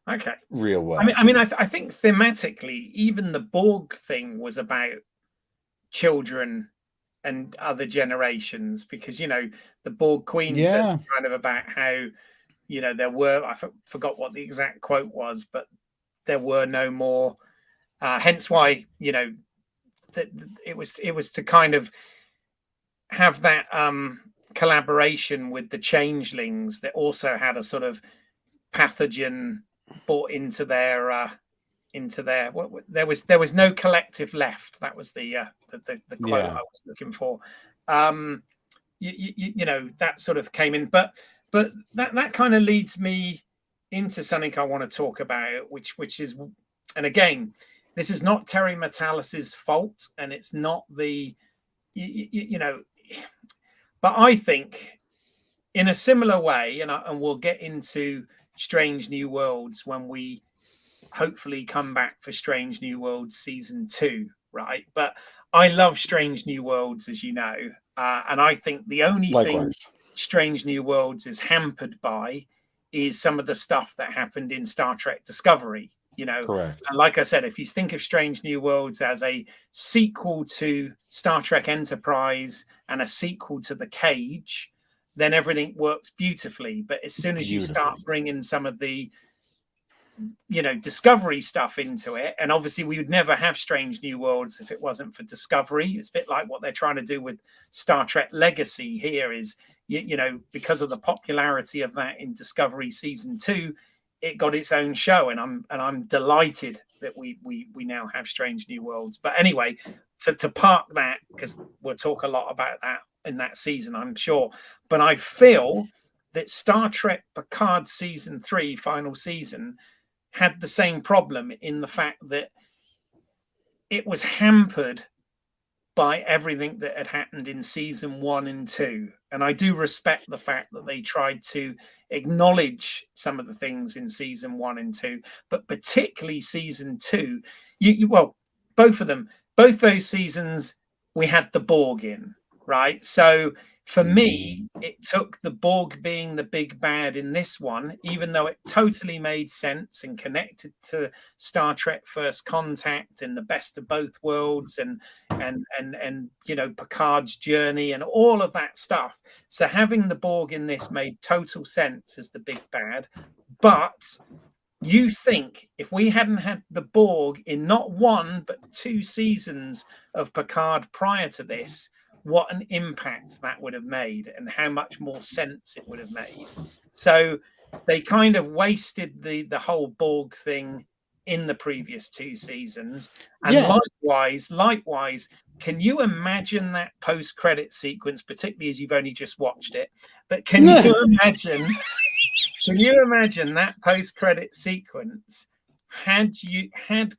Okay. Real well. I think thematically, even the Borg thing was about children and other generations, because, the Borg Queen says kind of about how, there were, I forgot what the exact quote was, but there were no more, hence why, it was to kind of have that collaboration with the changelings that also had a sort of pathogen brought into their there was no collective left. That was the quote I was looking for. That sort of came in, but that kind of leads me into something I want to talk about, which is, and again, this is not Terry Metallis's fault, and it's not the but I think in a similar way, and we'll get into Strange New Worlds when we hopefully come back for Strange New Worlds season 2, right? But I love Strange New Worlds, as you know, and I think the only thing Strange New Worlds is hampered by is some of the stuff that happened in Star Trek Discovery. Correct. And like I said, if you think of Strange New Worlds as a sequel to Star Trek Enterprise and a sequel to The Cage, then everything works beautifully. But as soon as you start bringing some of the Discovery stuff into it, and obviously we would never have Strange New Worlds if it wasn't for Discovery. It's a bit like what they're trying to do with Star Trek Legacy here is, because of the popularity of that in Discovery season 2, it got its own show, and I'm delighted that we now have Strange New Worlds. But anyway, to park that, because we'll talk a lot about that in that season, I'm sure. But I feel that Star Trek Picard season 3, final season, had the same problem in the fact that it was hampered by everything that had happened in season 1 and 2. And I do respect the fact that they tried to acknowledge some of the things in season 1 and 2, but particularly season 2, both of them, both those seasons, we had the Borg in, right? So for me, it took the Borg being the big bad in this one, even though it totally made sense and connected to Star Trek First Contact and the best of both worlds and Picard's journey and all of that stuff. So having the Borg in this made total sense as the big bad. But you think if we hadn't had the Borg in not 1 but 2 seasons of Picard prior to this, what an impact that would have made and how much more sense it would have made. So they kind of wasted the whole Borg thing in the previous 2 seasons. And Yeah. likewise, can you imagine that post-credit sequence, particularly as you've only just watched it? But can you imagine that post-credit sequence had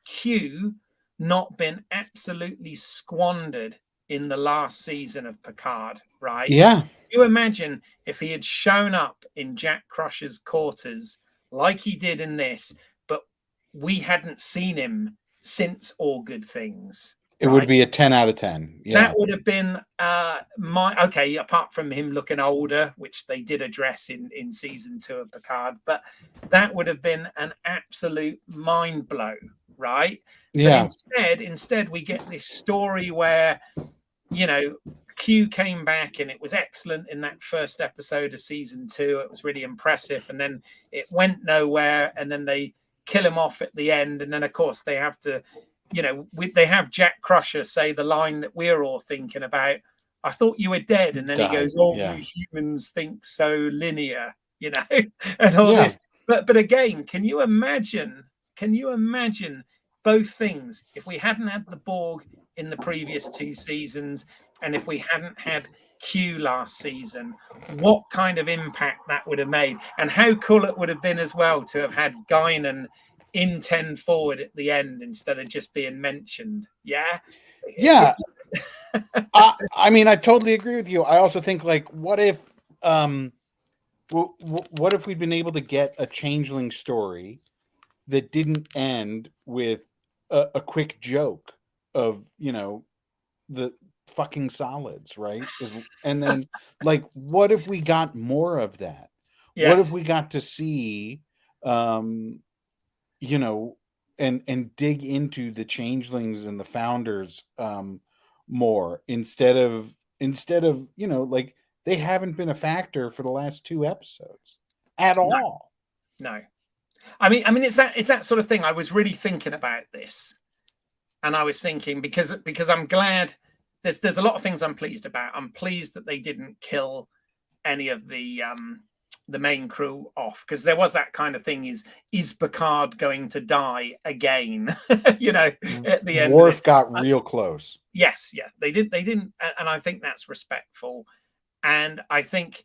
Q not been absolutely squandered in the last season of Picard, right? Yeah. Can you imagine if he had shown up in Jack Crusher's quarters like he did in this, but we hadn't seen him since All Good Things? It would be a 10 out of 10. Yeah. That would have been apart from him looking older, which they did address in season 2 of Picard, but that would have been an absolute mind blow, right? Yeah. But instead we get this story where, you know, Q came back and it was excellent in that first episode of season 2. It was really impressive, and then it went nowhere, and then they kill him off at the end, and then of course they have to, you know, they have Jack Crusher say the line that we're all thinking about, I thought you were dead. And then he goes, oh, you humans think so linear, you know, and all this. But again, can you imagine both things? If we hadn't had the Borg in the previous 2 seasons, and if we hadn't had Q last season, what kind of impact that would have made, and how cool it would have been as well to have had Guinan in 10 forward at the end instead of just being mentioned. Yeah. I mean, I totally agree with you. I also think, like, what if we'd been able to get a Changeling story that didn't end with a quick joke of, you know, the fucking solids, right? And then, like, what if we got more of that? Yes. What if we got to see you know, and dig into the Changelings and the Founders more instead of, you know, like, they haven't been a factor for the last 2 episodes at all. No. I mean it's that sort of thing. I was really thinking about this, and I was thinking, because I'm glad there's a lot of things I'm pleased about. I'm pleased that they didn't kill any of the main crew off, because there was that kind of thing, is Picard going to die again? You know, at the end Worf got real close. Yes, yeah, they didn't, and I think that's respectful. And I think,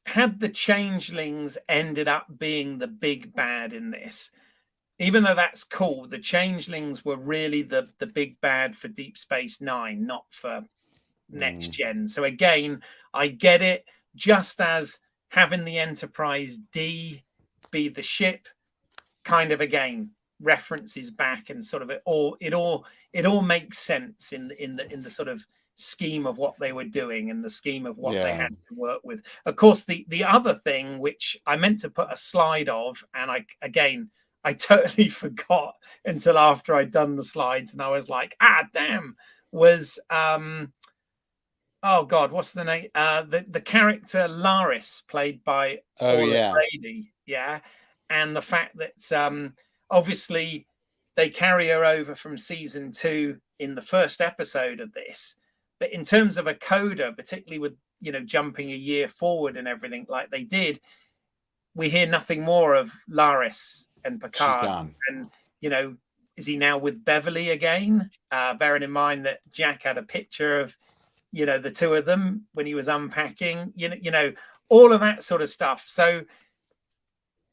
had the Changelings ended up being the big bad in this, even though that's cool, the Changelings were really the big bad for Deep Space Nine, not for Next Gen. So again, I get it. Just as having the Enterprise D be the ship, kind of, again, references back, and sort of it all makes sense in the sort of scheme of what they were doing and the scheme of what they had to work with. Of course, the other thing, which I meant to put a slide of, and I totally forgot until after I'd done the slides, and I was like, damn, was oh God, what's the name? The character Laris, played by Paula Brady. Yeah. And the fact that obviously they carry her over from season 2 in the first episode of this. But in terms of a coda, particularly with, you know, jumping a year forward and everything like they did, we hear nothing more of Laris and Picard. And, you know, is he now with Beverly again? Bearing in mind that Jack had a picture of, you know, the 2 of them when he was unpacking, you know, all of that sort of stuff. So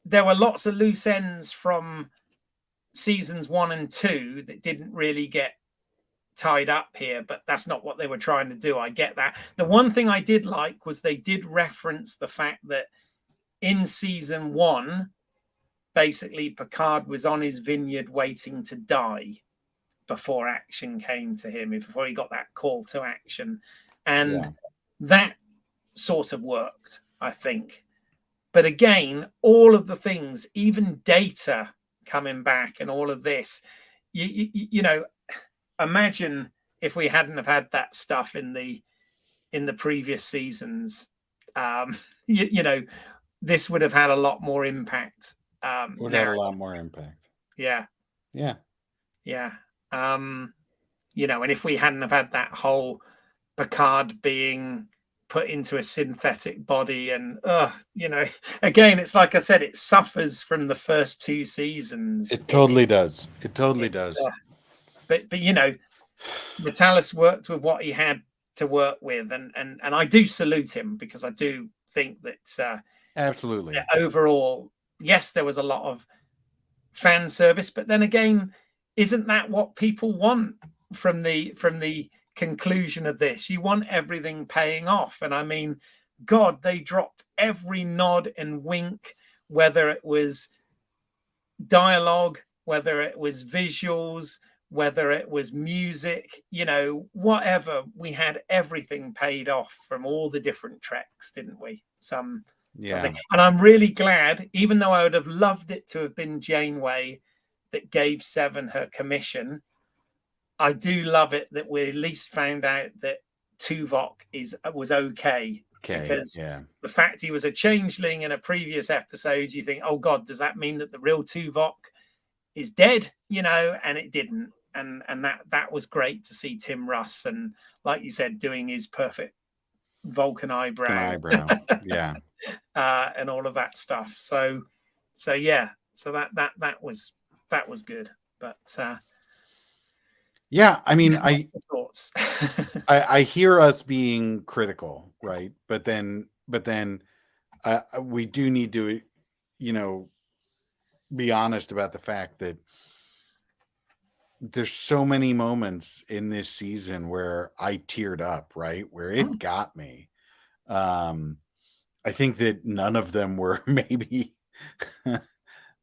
there were lots of loose ends from seasons 1 and 2 that didn't really get tied up here, but that's not what they were trying to do. I get that. The one thing I did like was they did reference the fact that in season 1, basically Picard was on his vineyard waiting to die before action came to him, before he got that call to action. And that sort of worked, I think. But again, all of the things, even Data coming back and all of this, you know, imagine if we hadn't have had that stuff in the previous seasons. You know, this would have had a lot more impact. Would have had a lot more impact. Yeah. Yeah. Yeah. You know, and if we hadn't have had that whole Picard being put into a synthetic body, and again, it's like I said, it suffers from the first 2 seasons. It totally does. It totally does. But Metalis worked with what he had to work with, and I do salute him, because I do think that absolutely, that overall, yes, there was a lot of fan service, but then again, isn't that what people want from the conclusion of this? You want everything paying off. And I mean, God, they dropped every nod and wink, whether it was dialogue, whether it was visuals, whether it was music, whatever. We had everything paid off from all the different treks, didn't we? Something. And I'm really glad, even though I would have loved it to have been Janeway that gave Seven her commission, I do love it that we at least found out that Tuvok was okay. Because the fact he was a changeling in a previous episode, you think, oh God, does that mean that the real Tuvok is dead? And it didn't. And that was great to see Tim Russ, and like you said, doing his perfect Vulcan eyebrow. Yeah. And all of that stuff. So yeah. So that was good. But yeah, I mean, thoughts. I hear us being critical, right? But then we do need to, be honest about the fact that there's so many moments in this season where I teared up, right? Where it got me. I think that none of them were maybe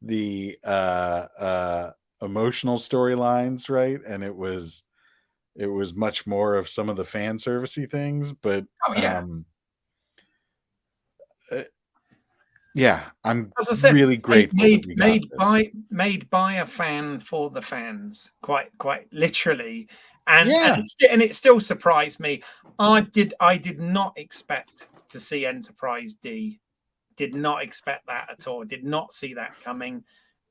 the emotional storylines, right? And it was much more of some of the fan servicey things, but I'm as I said, really grateful made by a fan for the fans, quite literally, and it still surprised me. I did not expect to see Enterprise D. Did not expect that at all. Did not see that coming.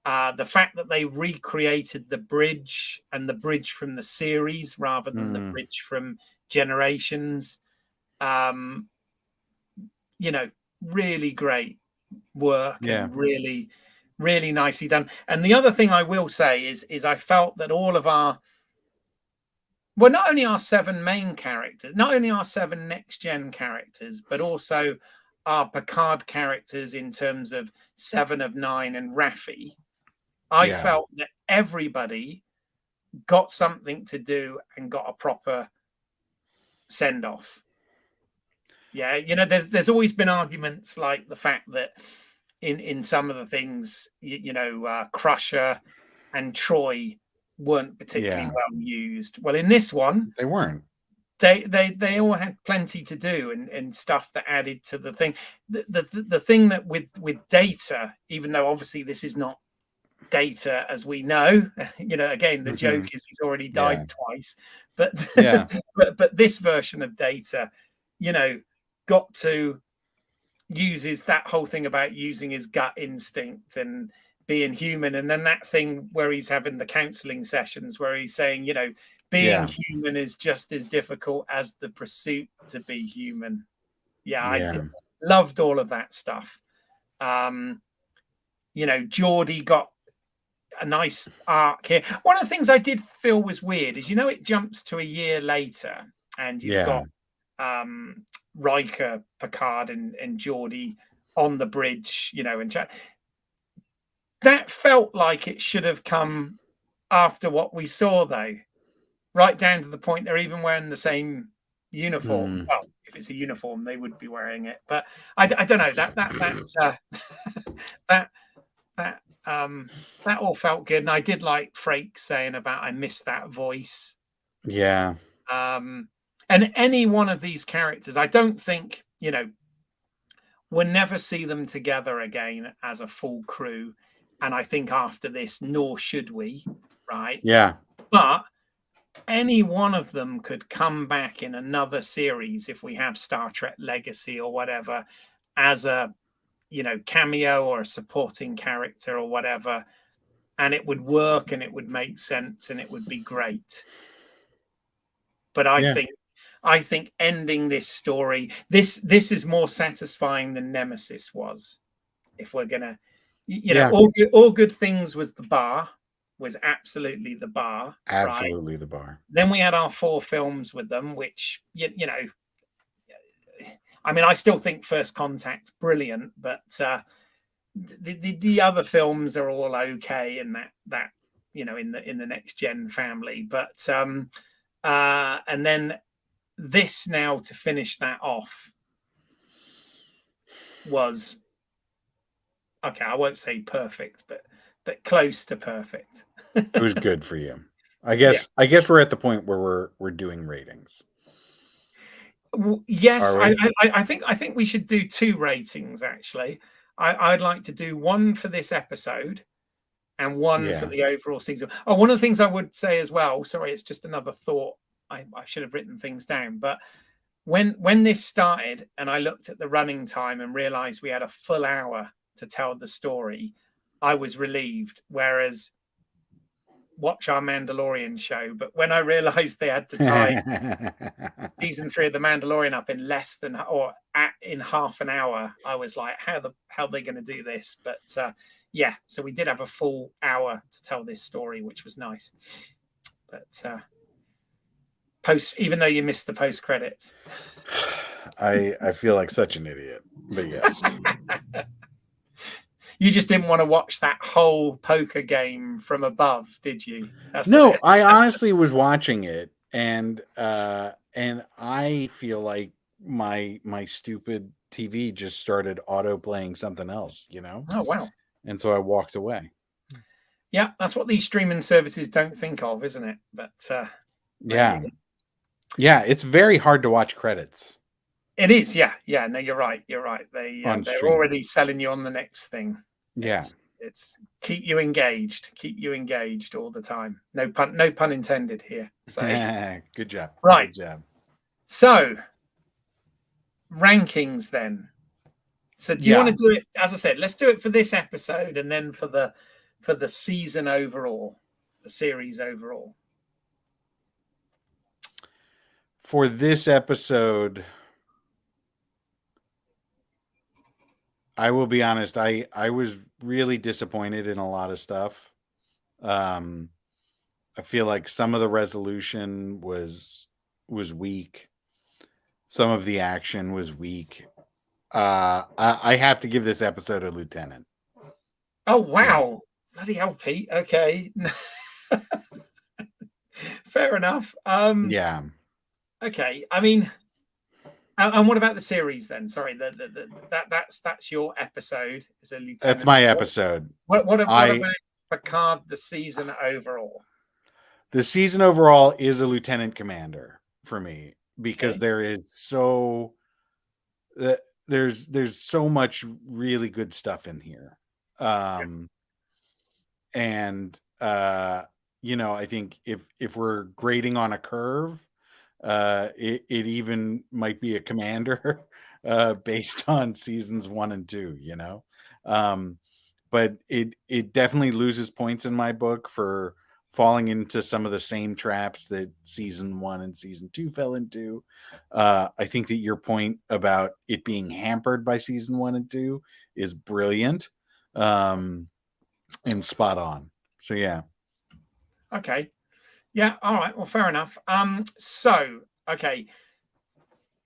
The fact that they recreated the bridge, and the bridge from the series rather than the bridge from Generations, really great work, and really, really nicely done. And the other thing I will say is I felt that all of not only our 7 main characters, not only our 7 next gen characters, but also our Picard characters in terms of 7 of 9 and Raffi. I felt that everybody got something to do and got a proper send off. Yeah, there's always been arguments like the fact that in some of the things, Crusher and Troy weren't particularly well used. Well, in this one, they weren't. They all had plenty to do, and stuff that added to the thing. The thing that with Data, even though obviously this is not Data as we know, again, the joke is he's already died twice, but but this version of Data, got to uses that whole thing about using his gut instinct and being human, and then that thing where he's having the counseling sessions where he's saying, being human is just as difficult as the pursuit to be human. I loved all of that stuff. Geordie got a nice arc here. One of the things I did feel was weird is, it jumps to a year later, and you've got Riker, Picard, and Geordie on the bridge, and that felt like it should have come after what we saw, though, right down to the point they're even wearing the same uniform. Well, if it's a uniform, they would be wearing it, but I don't know, that all felt good. And I did like Frakes saying about, I miss that voice. And any one of these characters, I don't think, we'll never see them together again as a full crew. And I think after this, nor should we, right? But any one of them could come back in another series, if we have Star Trek Legacy or whatever, as a, cameo or a supporting character or whatever. And it would work, and it would make sense, and it would be great. But I I think ending this story, this is more satisfying than Nemesis was. If we're gonna, all good things was the bar, was absolutely the bar, absolutely right? the bar. Then we had our 4 films with them, which you know, I mean, I still think First Contact brilliant, but the other films are all okay in that you know, in the next gen family. But and then this now to finish that off was okay. I won't say perfect, but close to perfect. It was good for you. I Yeah. guess we're at the point where we're doing ratings. Yes, Are we? I think we should do 2 ratings actually. I'd like to do one for this episode and one for Yeah. the overall season. Oh, one of the things I would say as well, sorry, it's just another thought. I should have written things down, but when this started and I looked at the running time and realized we had a full hour to tell the story, I was relieved. Whereas watch our Mandalorian show, but when I realized they had to tie season 3 of the Mandalorian up in less than in half an hour, I was like, how are they going to do this? But yeah, so we did have a full hour to tell this story, which was nice. But even though you missed the post credits, I feel like such an idiot, but yes. You just didn't want to watch that whole poker game from above, did you? No, I honestly was watching it, and I feel like my stupid TV just started auto playing something else, you know? Oh wow. And so I walked away. Yeah, that's what these streaming services don't think of, isn't it? But yeah, it's very hard to watch credits. It is, yeah. No, you're right. They're already selling you on the next thing. Yeah, it's keep you engaged all the time. No pun intended here. So good job. Right. Good job. So rankings then. So do you want to do it? As I said, let's do it for this episode and then for the season overall, the series overall. For this episode, I will be honest, I was really disappointed in a lot of stuff. I feel like some of the resolution was weak. Some of the action was weak. I have to give this episode a lieutenant. Oh wow. Yeah. Bloody hell, Pete. Okay. Fair enough. Yeah. Okay. I mean, and what about the series then? Sorry, that's your episode as a lieutenant. That's my episode. What about Picard, the season overall? The season overall is a lieutenant commander for me because there's so much really good stuff in here. And you know, I think if we're grading on a curve, it even might be a commander based on seasons 1 and 2, you know. But it definitely loses points in my book for falling into some of the same traps that season 1 and season 2 fell into. I think that your point about it being hampered by season 1 and 2 is brilliant and spot on. So yeah. Okay. Yeah. All right. Well, fair enough. So, okay.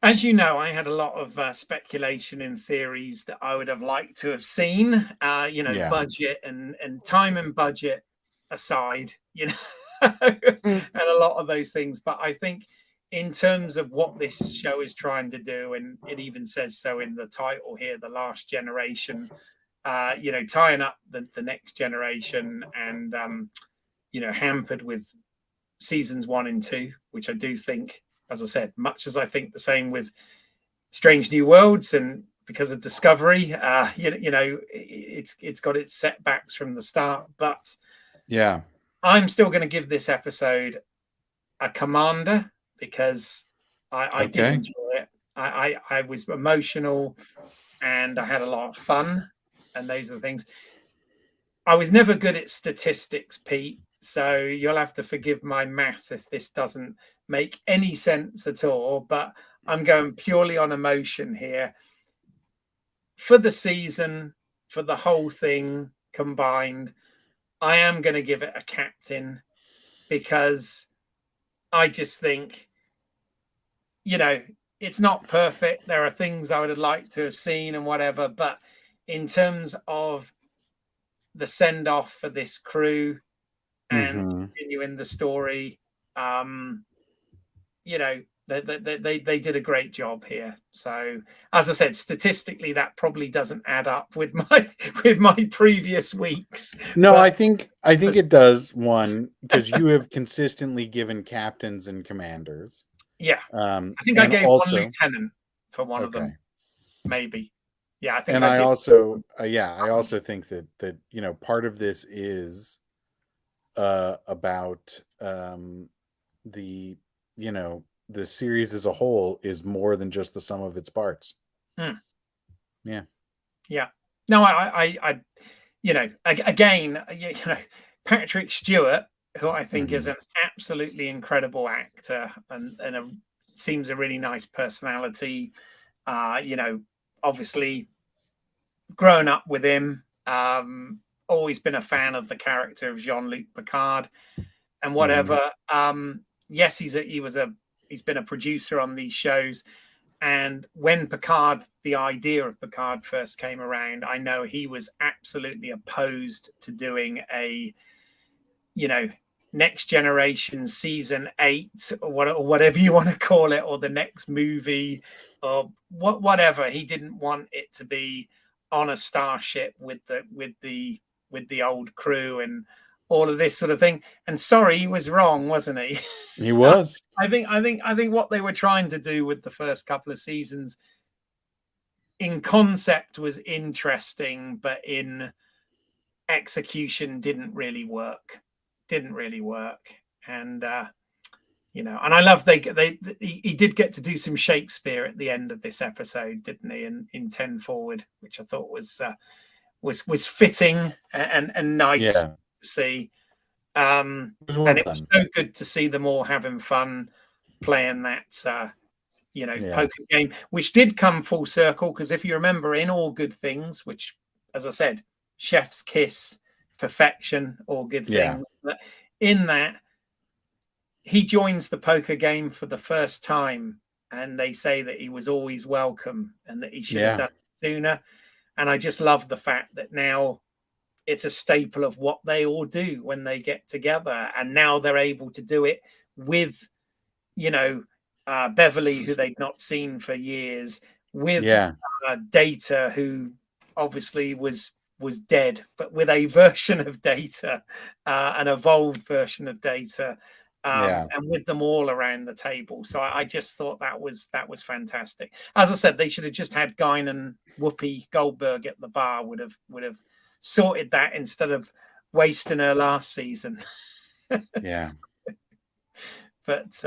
As you know, I had a lot of speculation and theories that I would have liked to have seen, you know, budget and time and budget aside, you know, and a lot of those things. But I think in terms of what this show is trying to do, and it even says so in the title here, The Last Generation, you know, tying up the next generation and, you know, hampered with seasons 1 and 2, which I do think, as I said, much as I think the same with Strange New Worlds and because of Discovery, you know, it's got its setbacks from the start. But yeah, I'm still going to give this episode a commander because I did enjoy it. I was emotional and I had a lot of fun, and those are the things. I was never good at statistics, Pete, so you'll have to forgive my math if this doesn't make any sense at all, but I'm going purely on emotion here. For the season, for the whole thing combined, I am going to give it a captain, because I just think, it's not perfect. There are things I would have liked to have seen and whatever, but in terms of the send off for this crew and continuing the story, they did a great job here. So, as I said, statistically, that probably doesn't add up with my previous weeks. No, but I think it does. One, because you have consistently given captains and commanders. Yeah, I think I gave also, one lieutenant for one of them, maybe. Yeah, I think. And I also, I also think that part of this is about the series as a whole is more than just the sum of its parts. Yeah. No, I again, Patrick Stewart, who I think is an absolutely incredible actor and seems a really nice personality. Obviously grown up with him, always been a fan of the character of Jean-Luc Picard and whatever. Yes, he's been a producer on these shows. And when the idea of Picard first came around, I know he was absolutely opposed to doing a, Next Generation season 8 or whatever you want to call it, or the next movie or whatever. He didn't want it to be on a starship with the old crew and all of this sort of thing. And sorry, he was wrong, wasn't he? He was. I think what they were trying to do with the first couple of seasons in concept was interesting, but in execution didn't really work. And and I love he did get to do some Shakespeare at the end of this episode, didn't he? In 10 Forward, which I thought was fitting and nice to see. And it was so good to see them all having fun playing that poker game, which did come full circle, because if you remember, in All Good Things, which, as I said, chef's kiss, perfection, all good things, but in that he joins the poker game for the first time, and they say that he was always welcome and that he should have done it sooner. And I just love the fact that now it's a staple of what they all do when they get together. And now they're able to do it with, Beverly, who they'd not seen for years, with Data, who obviously was dead, but with a version of Data, an evolved version of Data, and with them all around the table. So I just thought that was fantastic. As I said, they should have just had Guinan and Whoopi Goldberg at the bar, would have sorted that instead of wasting her last season. But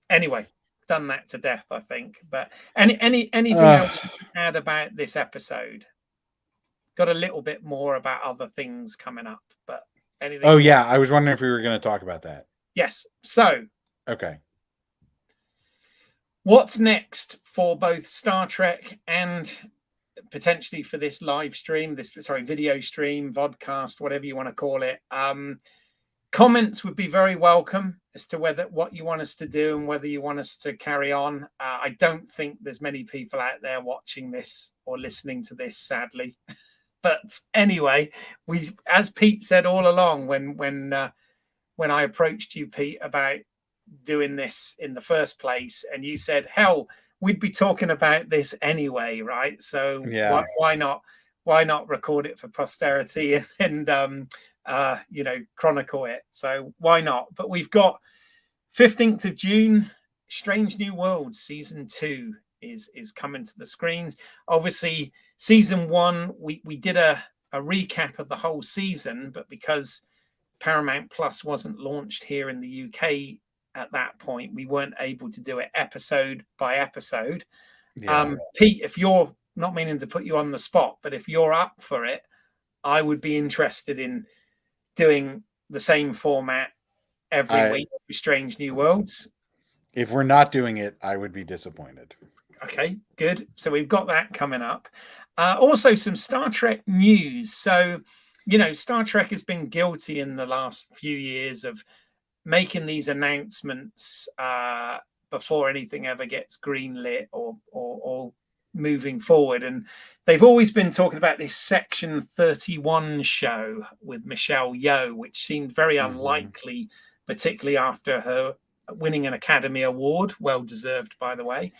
anyway, done that to death, I think. But anything else you can add about this episode? Got a little bit more about other things coming up, but anything? Oh yeah, I was wondering if we were going to talk about that. Yes. So, okay. What's next for both Star Trek and potentially for this live stream, video stream, vodcast, whatever you want to call it? Comments would be very welcome as to what you want us to do and whether you want us to carry on. I don't think there's many people out there watching this or listening to this, sadly. But anyway, as Pete said all along, when I approached you, Pete, about doing this in the first place, and you said, hell, we'd be talking about this anyway, right? So why not record it for posterity and chronicle it? So why not? But we've got 15th of June, Strange New Worlds season 2 is coming to the screens. Obviously, season 1, we did a recap of the whole season, but because Paramount Plus wasn't launched here in the UK at that point, we weren't able to do it episode by episode. Pete, if you're, not meaning to put you on the spot, but if you're up for it, I would be interested in doing the same format every week with Strange New Worlds. If we're not doing it, I would be disappointed. Okay, good. So we've got that coming up. Also, some Star Trek news. So, Star Trek has been guilty in the last few years of making these announcements before anything ever gets greenlit or moving forward. And they've always been talking about this Section 31 show with Michelle Yeoh, which seemed very unlikely, particularly after her winning an Academy Award, well deserved, by the way.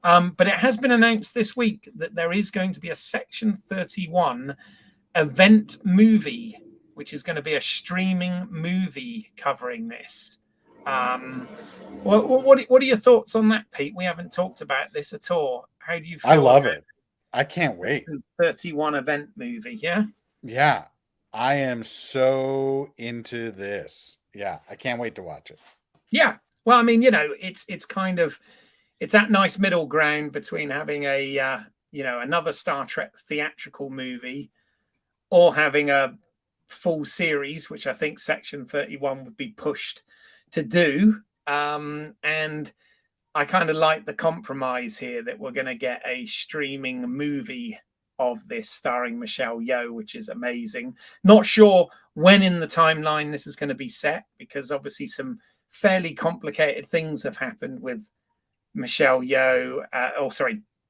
But it has been announced this week that there is going to be a Section 31 event movie, which is going to be a streaming movie covering this. What are your thoughts on that, Pete? We haven't talked about this at all. How do you feel? I love it. I can't wait. 31 event movie, yeah? Yeah. I am so into this. Yeah, I can't wait to watch it. Yeah. Well, I mean, it's kind of, it's that nice middle ground between having a another Star Trek theatrical movie or having a full series, which I think Section 31 would be pushed to do. And I kind of like the compromise here that we're going to get a streaming movie of this starring Michelle Yeoh, which is amazing. Not sure when in the timeline this is going to be set, because obviously some fairly complicated things have happened with Michelle Yeoh,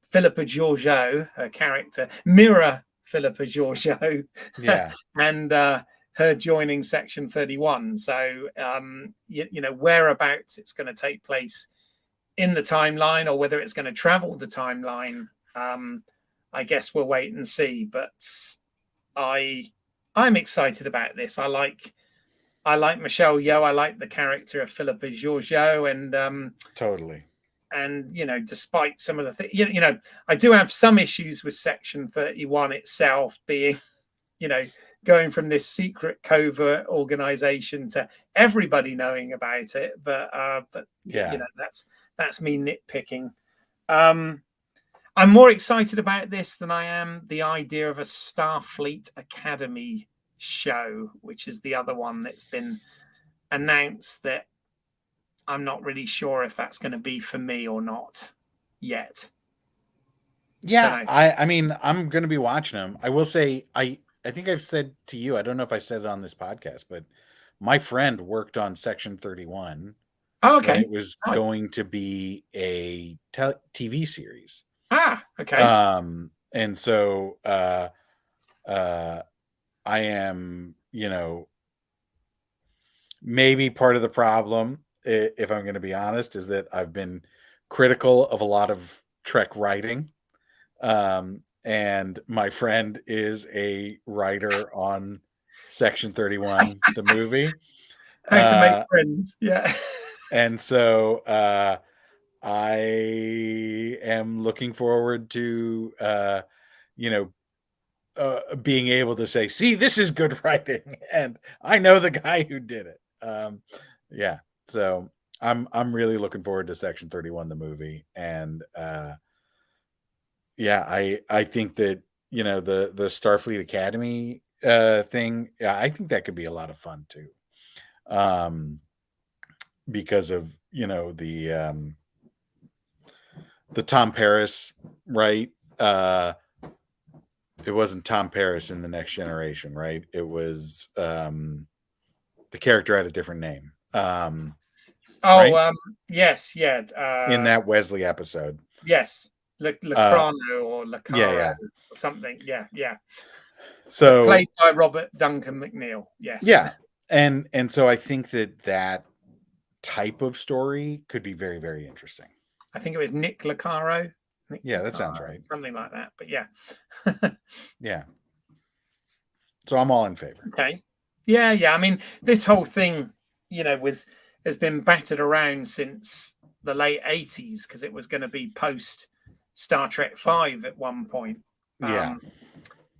Philippa Georgiou, her character, mirror Philippa Georgiou, Yeah. and her joining Section 31. So, whereabouts it's going to take place in the timeline, or whether it's going to travel the timeline, I guess we'll wait and see. But I'm excited about this. I like Michelle Yeoh. I like the character of Philippa Georgiou, and totally. And despite some of the things, I do have some issues with Section 31 itself being, going from this secret covert organization to everybody knowing about it. But yeah, that's me nitpicking. I'm more excited about this than I am the idea of a Starfleet Academy show, which is the other one that's been announced, that I'm not really sure if that's going to be for me or not yet. Yeah, I mean, I'm going to be watching them. I will say, I think I've said to you, I don't know if I said it on this podcast, but my friend worked on Section 31. Oh, okay. When it was going to be a TV series. Ah, okay. And so I am, maybe part of the problem, if I'm going to be honest, is that I've been critical of a lot of Trek writing. And my friend is a writer on Section 31, the movie. How to Make Friends. Yeah. And so I am looking forward to, being able to say, see, this is good writing. And I know the guy who did it. Yeah. So I'm really looking forward to Section 31, the movie. And yeah, I think that, the Starfleet Academy thing, yeah, I think that could be a lot of fun too. Because of, the Tom Paris, right? It wasn't Tom Paris in The Next Generation, right? It was the character had a different name. Right? Yes, yeah. In that Wesley episode. Yes. Lacrano or Lacaro or something. Yeah. So played by Robert Duncan McNeil. Yes. Yeah. And so I think that type of story could be very, very interesting. I think it was Nick Lacaro. That sounds right. Something like that. But yeah. Yeah. So I'm all in favor. Okay. Yeah. I mean, this whole thing, has been battered around since the late 80s, because it was going to be post Star Trek 5 at one point. Yeah.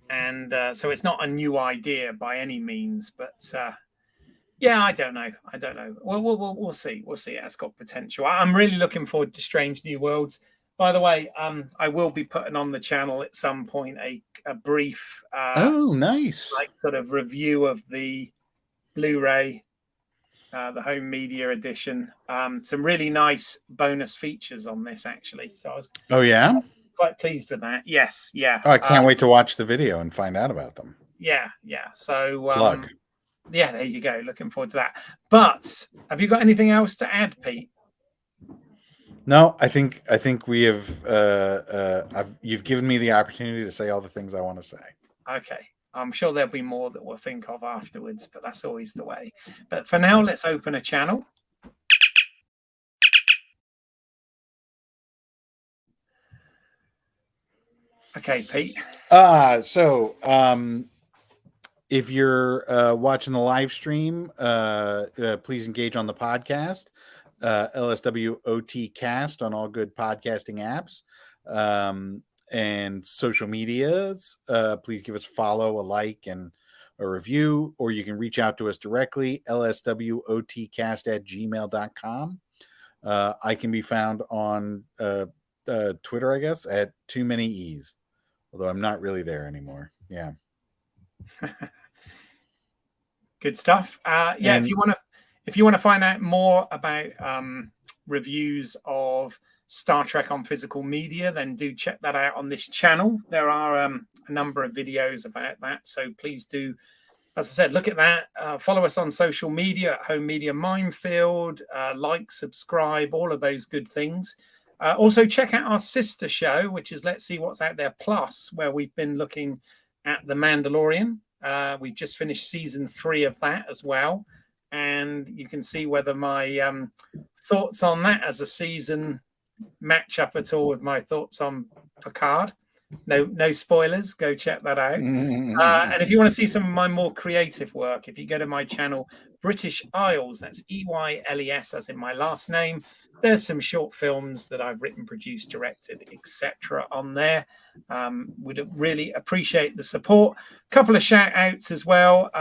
And so it's not a new idea by any means, but yeah, I don't know. We'll see. It has got potential. I'm really looking forward to Strange New Worlds. By the way, I will be putting on the channel at some point a brief nice, sort of review of the Blu-ray the home media edition. Some really nice bonus features on this, actually. So I was quite pleased with that. Yes, yeah. Oh, I can't wait to watch the video and find out about them. Yeah. So Plug. Yeah, there you go. Looking forward to that. But have you got anything else to add, Pete? No, I think we have. You've given me the opportunity to say all the things I want to say. Okay. I'm sure there'll be more that we'll think of afterwards, but that's always the way. But for now, let's open a channel. Okay, Pete. So if you're watching the live stream, please engage on the podcast, LSWOT cast on all good podcasting apps, and social medias. Please give us a follow, a like, and a review, or you can reach out to us directly, lswotcast@gmail.com. I can be found on Twitter, I guess, at Too Many E's, although I'm not really there anymore. Yeah. Good stuff. Yeah, if you want to find out more about reviews of Star Trek on physical media, then do check that out on this channel. There are a number of videos about that, so please do, as I said, look at that. Follow us on social media at Home Media Minefield. Like, subscribe, all of those good things. Also, check out our sister show, which is Let's See What's Out There Plus, where we've been looking at The Mandalorian. We've just finished season 3 of that as well. And you can see whether my thoughts on that as a season match up at all with my thoughts on Picard. No spoilers. Go check that out. And if you want to see some of my more creative work, if you go to my channel, British Isles, that's EYLES, as in my last name. There's some short films that I've written, produced, directed, etc. on there. Would really appreciate the support. A couple of shout outs as well.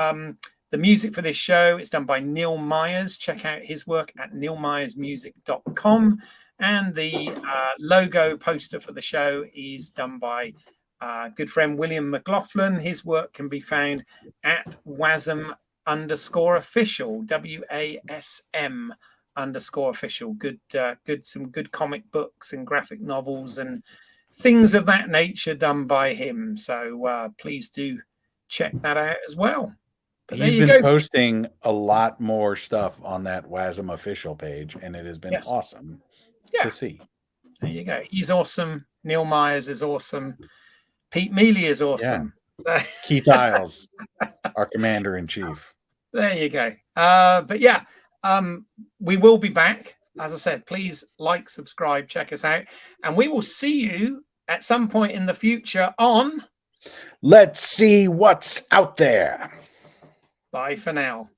The music for this show is done by Neil Myers. Check out his work at neilmyersmusic.com. And the logo poster for the show is done by good friend William McLaughlin. His work can be found at WASM_official, WASM_official. Some good comic books and graphic novels and things of that nature done by him. So please do check that out as well. He's been posting a lot more stuff on that WASM official page, and it has been awesome to see. There you go. He's awesome. Neil Myers is awesome. Pete Mealy is awesome. Yeah. Keith Isles, our commander-in-chief. There you go. But yeah, we will be back. As I said, please like, subscribe, check us out. And we will see you at some point in the future on Let's See What's Out There. Bye for now.